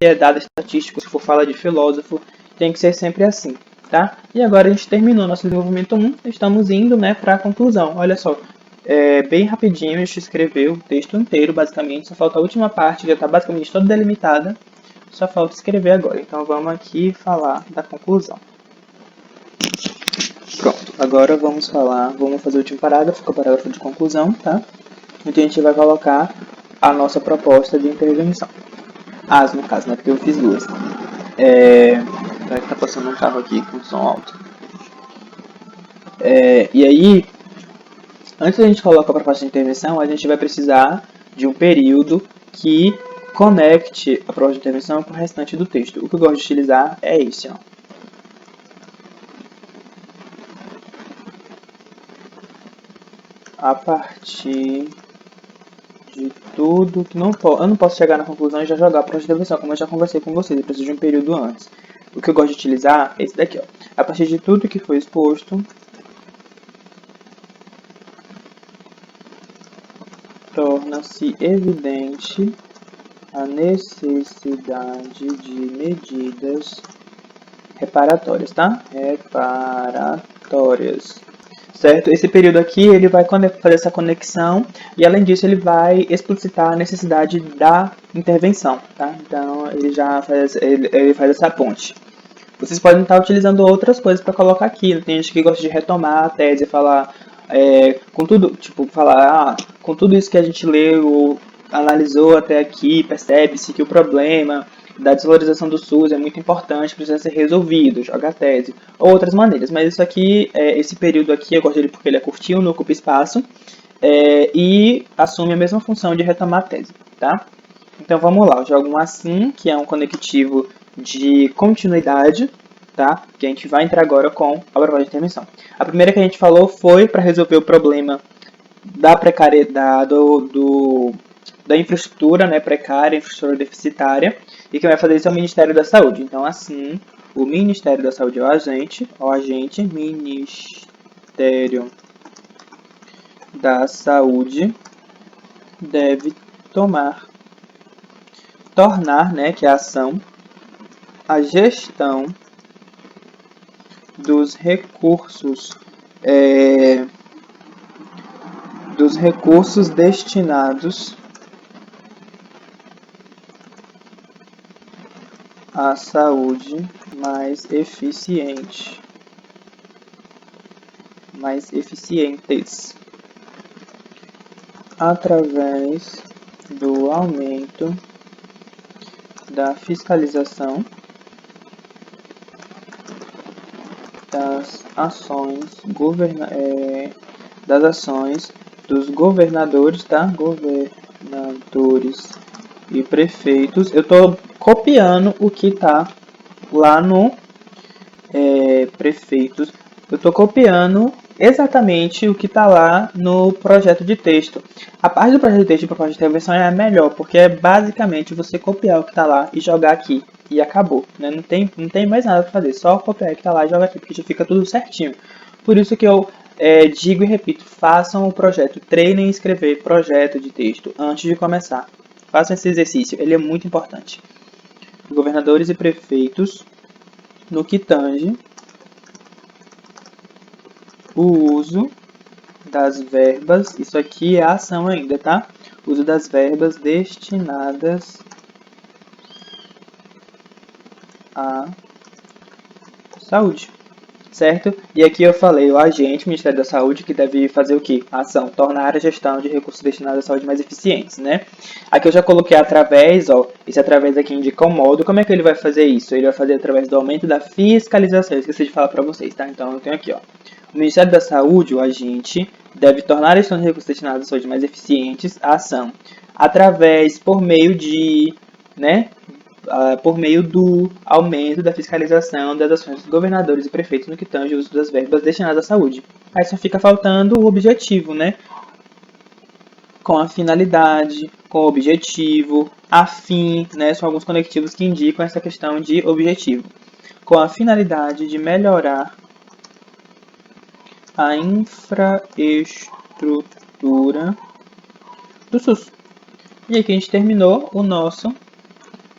é dado estatístico, se for fala de filósofo, tem que ser sempre assim, tá? E agora a gente terminou nosso desenvolvimento 1, estamos indo, né, para a conclusão. Olha só, bem rapidinho a gente escreveu o texto inteiro, basicamente, só falta a última parte, já está basicamente toda delimitada, só falta escrever agora. Então vamos aqui falar da conclusão. Pronto, agora vamos fazer o último parágrafo, que é o parágrafo de conclusão, tá? Então a gente vai colocar a nossa proposta de intervenção. As, no caso, né? Porque eu fiz duas. Tá passando um carro aqui com som alto. E aí, antes da gente colocar a proposta de intervenção, a gente vai precisar de um período que conecte a proposta de intervenção com o restante do texto. O que eu gosto de utilizar é esse, ó. A partir de tudo que eu não posso chegar na conclusão e já jogar a proposta de intervenção, como eu já conversei com vocês, eu preciso de um período antes. O que eu gosto de utilizar é esse daqui, ó. A partir de tudo que foi exposto, torna-se evidente a necessidade de medidas reparatórias, tá? Reparatórias. Certo? Esse período aqui ele vai fazer essa conexão e além disso ele vai explicitar a necessidade da intervenção, tá? Então ele faz essa ponte. Vocês podem estar utilizando outras coisas para colocar aqui. Tem gente que gosta de retomar a tese e falar com tudo, tipo, falar, com tudo isso que a gente leu, analisou até aqui, percebe-se que o problema da desvalorização do SUS é muito importante, precisa ser resolvido, joga a tese, ou outras maneiras. Mas isso aqui, esse período aqui, eu gosto dele porque ele é curtinho, não ocupa espaço, e assume a mesma função de retomar a tese, tá? Então vamos lá, eu jogo um assim, que é um conectivo de continuidade, tá? Que a gente vai entrar agora com a proposta de intervenção. A primeira que a gente falou foi para resolver o problema da precariedade, da infraestrutura, né, precária, infraestrutura deficitária, e quem vai fazer isso é o Ministério da Saúde. Então, assim, o Ministério da Saúde é o agente, Ministério da Saúde deve tornar, né, que é a ação, a gestão dos recursos destinados à saúde mais eficientes, através do aumento da fiscalização das ações dos governadores, tá? Governadores e prefeitos. Eu estou copiando o que está lá no prefeitos. Eu estou copiando exatamente o que está lá no projeto de texto. A parte do projeto de texto para a parte de intervenção é a melhor, porque é basicamente você copiar o que está lá e jogar aqui. E acabou, né? Não tem mais nada para fazer, só copiar o que está lá e jogar aqui, porque já fica tudo certinho. Por isso que eu digo e repito, façam o projeto, treinem em escrever projeto de texto antes de começar. Façam esse exercício, ele é muito importante. Governadores e prefeitos, no que tange o uso das verbas, isso aqui é a ação ainda, tá? Uso das verbas destinadas à saúde, certo? E aqui eu falei o agente, o Ministério da Saúde, que deve fazer o quê? A ação, tornar a gestão de recursos destinados à saúde mais eficientes, né? Aqui eu já coloquei através, ó, esse através aqui indica o modo. Como é que ele vai fazer isso? Ele vai fazer através do aumento da fiscalização, eu esqueci de falar para vocês, tá? Então eu tenho aqui, ó. O Ministério da Saúde, o agente, deve tornar a gestão de recursos destinados à saúde mais eficientes, a ação, através, por meio de, né, por meio do aumento da fiscalização das ações dos governadores e prefeitos no que tange o uso das verbas destinadas à saúde. Aí só fica faltando o objetivo, né? Com a finalidade, com o objetivo, a fim, né? São alguns conectivos que indicam essa questão de objetivo. Com a finalidade de melhorar a infraestrutura do SUS. E aqui a gente terminou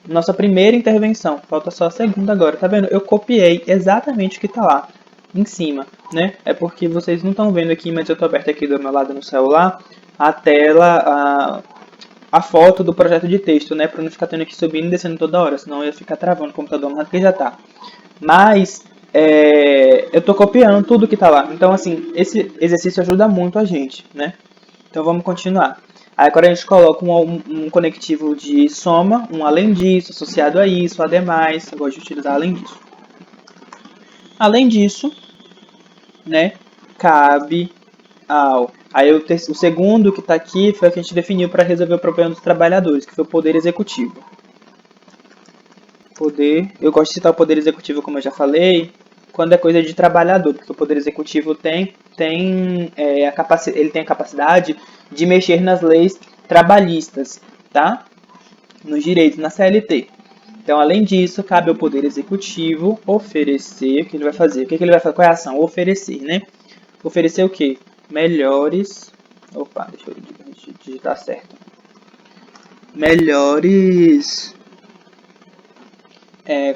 nossa primeira intervenção. Falta só a segunda agora, tá vendo? Eu copiei exatamente o que tá lá em cima, né? É porque vocês não estão vendo aqui, mas eu tô aberto aqui do meu lado no celular a tela, a foto do projeto de texto, né? Para não ficar tendo que subindo e descendo toda hora, senão eu ia ficar travando o computador mais do que já tá. Mas eu tô copiando tudo que tá lá. Então, assim, esse exercício ajuda muito a gente, né? Então vamos continuar. Aí agora a gente coloca um conectivo de soma, um além disso, associado a isso, ademais. Eu gosto de utilizar além disso. Além disso, né, cabe ao... Aí o segundo que está aqui foi o que a gente definiu para resolver o problema dos trabalhadores, que foi o poder executivo. Eu gosto de citar o poder executivo, como eu já falei, quando é coisa de trabalhador, porque o poder executivo ele tem a capacidade de mexer nas leis trabalhistas, tá? Nos direitos, na CLT. Então, além disso, cabe ao poder executivo oferecer, o que ele vai fazer? O que ele vai fazer? Qual é a ação? Oferecer, né? Oferecer o quê? Melhores... Opa, deixa eu digitar certo. Melhores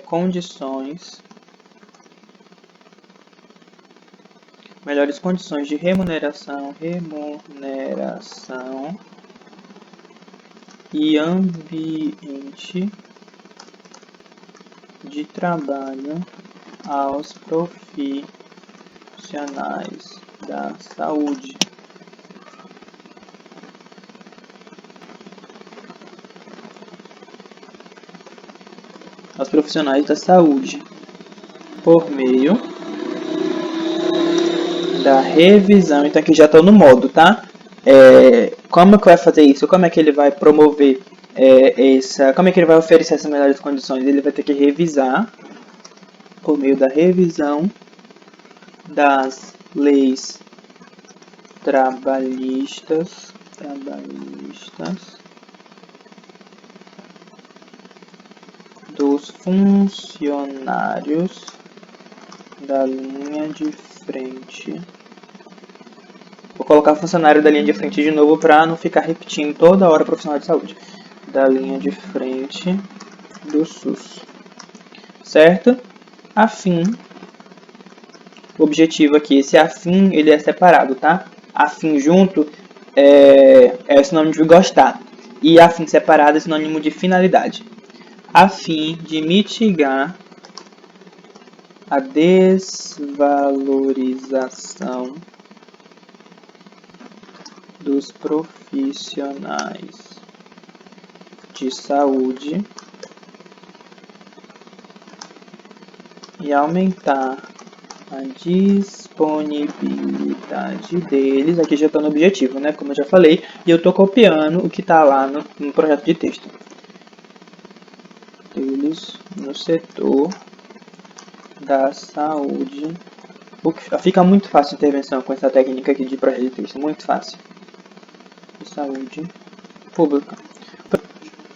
condições de remuneração e ambiente de trabalho aos profissionais da saúde. Aos profissionais da saúde, por meio da revisão. Então aqui já estou no modo, tá? Como que vai fazer isso? Como é que ele vai promover como é que ele vai oferecer essas melhores condições? Ele vai ter que revisar, por meio da revisão das leis trabalhistas dos funcionários da linha de frente. Vou colocar funcionário da linha de frente de novo para não ficar repetindo toda hora profissional de saúde. Da linha de frente do SUS. Certo? Afim. O objetivo aqui, esse afim, ele é separado, tá? Afim junto é sinônimo de gostar. E afim separado é sinônimo de finalidade. A fim de mitigar a desvalorização dos profissionais de saúde e aumentar a disponibilidade deles, aqui já está no objetivo, né, como eu já falei, e eu estou copiando o que está lá no projeto de texto. Deles no setor da saúde. Fica muito fácil a intervenção com essa técnica aqui de projeto de texto, muito fácil. Saúde pública.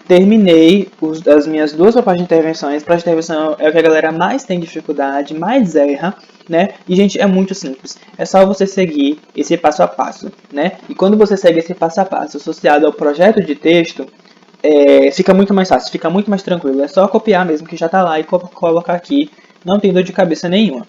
Terminei as minhas duas papas de intervenções. Para intervenção é o que a galera mais tem dificuldade, mais erra, né? E, gente, é muito simples. É só você seguir esse passo a passo, né? E quando você segue esse passo a passo associado ao projeto de texto, fica muito mais fácil, fica muito mais tranquilo. É só copiar mesmo que já está lá e colocar aqui. Não tem dor de cabeça nenhuma.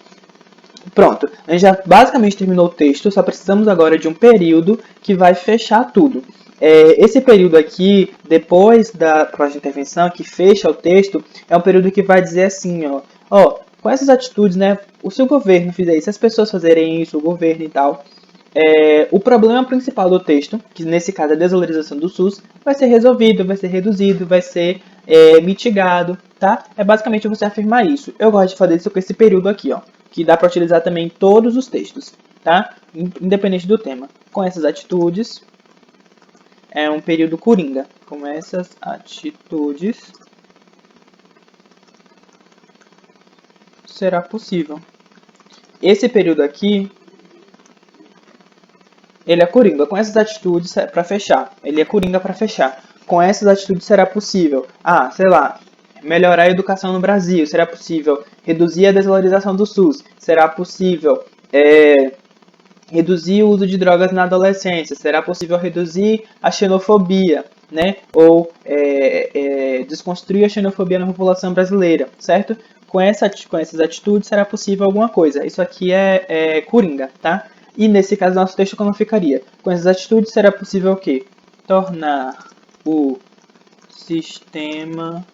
Pronto, a gente já basicamente terminou o texto, só precisamos agora de um período que vai fechar tudo. Esse período aqui, depois da próxima intervenção, que fecha o texto, é um período que vai dizer assim, com essas atitudes, né, se o governo fizer isso, se as pessoas fazerem isso, o governo e tal, o problema principal do texto, que nesse caso é a desvalorização do SUS, vai ser resolvido, vai ser reduzido, vai ser mitigado, tá? É basicamente você afirmar isso. Eu gosto de fazer isso com esse período aqui, que dá para utilizar também em todos os textos, tá? Independente do tema. Com essas atitudes, é um período coringa. Com essas atitudes, será possível. Esse período aqui, ele é coringa. Com essas atitudes, para fechar. Ele é coringa para fechar. Com essas atitudes será possível, sei lá, melhorar a educação no Brasil. Será possível reduzir a desvalorização do SUS. Será possível reduzir o uso de drogas na adolescência. Será possível reduzir a xenofobia, né? Ou desconstruir a xenofobia na população brasileira, certo? Com essas atitudes será possível alguma coisa. Isso aqui é coringa, tá? E nesse caso, nosso texto como ficaria? Com essas atitudes será possível o quê? Tornar o Sistema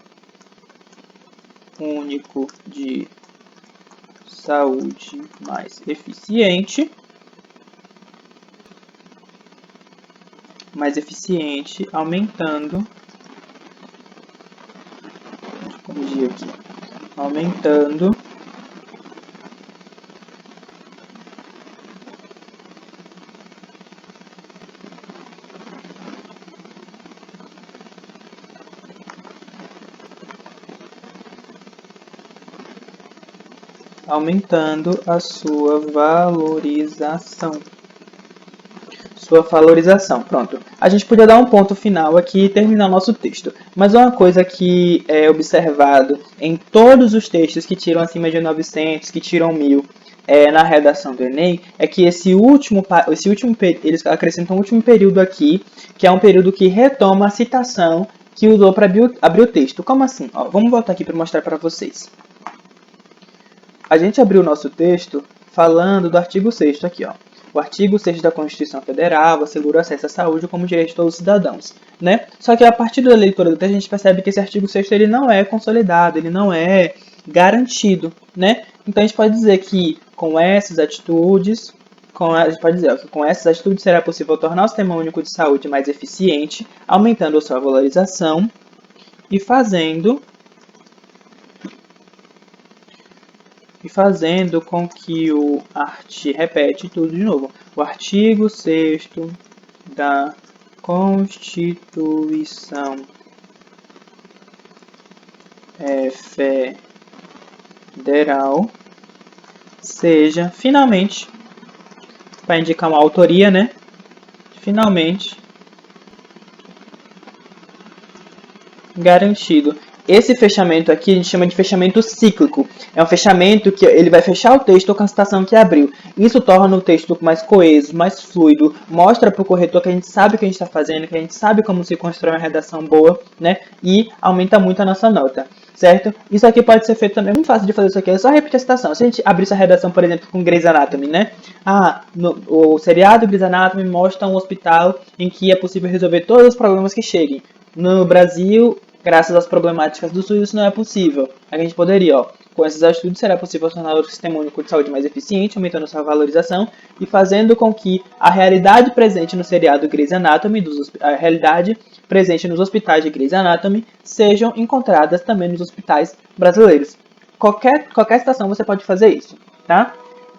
Único de Saúde mais eficiente, aumentando, deixa eu corrigir aqui, aumentando a sua valorização. Pronto. A gente podia dar um ponto final aqui e terminar nosso texto. Mas uma coisa que é observado em todos os textos que tiram acima de 900, que tiram 1000, na redação do Enem, é que eles acrescentam um último período aqui, que é um período que retoma a citação que usou para abrir o texto. Como assim? Vamos voltar aqui para mostrar para vocês. A gente abriu o nosso texto falando do artigo 6º aqui, O artigo 6º da Constituição Federal assegura o acesso à saúde como direito de todos os cidadãos, né? Só que a partir da leitura do texto a gente percebe que esse artigo 6º ele não é consolidado, ele não é garantido, né? Então a gente pode dizer que com essas atitudes, será possível tornar o Sistema Único de Saúde mais eficiente, aumentando a sua valorização e fazendo com que repete tudo de novo. O artigo 6º da Constituição Federal seja, finalmente, para indicar uma autoria, né? Finalmente, garantido. Esse fechamento aqui a gente chama de fechamento cíclico. É um fechamento que ele vai fechar o texto com a citação que abriu. Isso torna o texto mais coeso, mais fluido, mostra para o corretor que a gente sabe o que a gente está fazendo, que a gente sabe como se constrói uma redação boa, né? E aumenta muito a nossa nota, certo? Isso aqui pode ser feito também, muito fácil de fazer isso aqui, é só repetir a citação. Se a gente abrir essa redação, por exemplo, com Grey's Anatomy, né? O seriado Grey's Anatomy mostra um hospital em que é possível resolver todos os problemas que cheguem. No Brasil, graças às problemáticas do SUS, isso não é possível. A gente poderia, com esses atitudes, será possível tornar o Sistema Único de Saúde mais eficiente, aumentando sua valorização e fazendo com que a realidade presente no seriado Grey's Anatomy, a realidade presente nos hospitais de Grey's Anatomy, sejam encontradas também nos hospitais brasileiros. Qualquer situação você pode fazer isso, tá?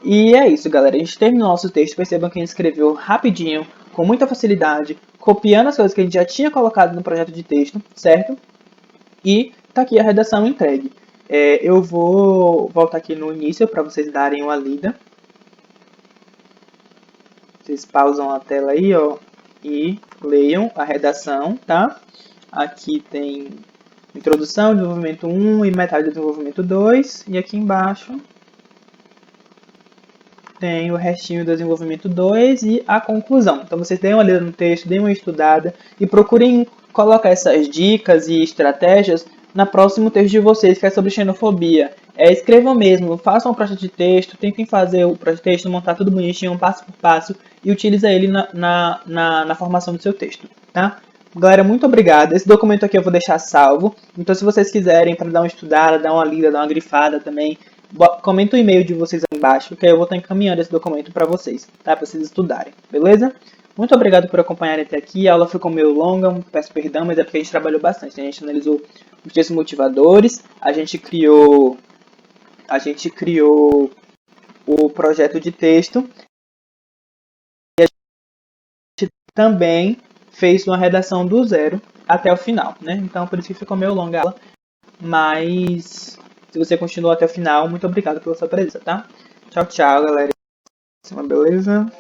E é isso, galera. A gente terminou nosso texto. Percebam que a gente escreveu rapidinho, com muita facilidade, copiando as coisas que a gente já tinha colocado no projeto de texto, certo? E tá aqui a redação entregue. Eu vou voltar aqui no início para vocês darem uma lida. Vocês pausam a tela aí, ó, e leiam a redação, tá? Aqui tem introdução, desenvolvimento 1 e metade do desenvolvimento 2. E aqui embaixo tem o restinho do desenvolvimento 2 e a conclusão. Então vocês deem uma lida no texto, deem uma estudada e procurem colocar essas dicas e estratégias no próximo texto de vocês, que é sobre xenofobia. Escrevam mesmo, façam um projeto de texto, tentem fazer o projeto de texto, montar tudo bonitinho, passo por passo, e utilize ele na formação do seu texto, tá? Galera, muito obrigado. Esse documento aqui eu vou deixar salvo, então se vocês quiserem para dar uma estudada, dar uma lida, dar uma grifada também, comenta o e-mail de vocês aí embaixo, que aí eu vou estar encaminhando esse documento para vocês, tá? Para vocês estudarem, beleza? Muito obrigado por acompanharem até aqui. A aula ficou meio longa, peço perdão, mas é porque a gente trabalhou bastante. A gente analisou os textos motivadores, a gente criou o projeto de texto e a gente também fez uma redação do zero até o final, né? Então por isso que ficou meio longa a aula, mas se você continuou até o final, muito obrigado pela sua presença, tá? Tchau, tchau, galera. Beleza?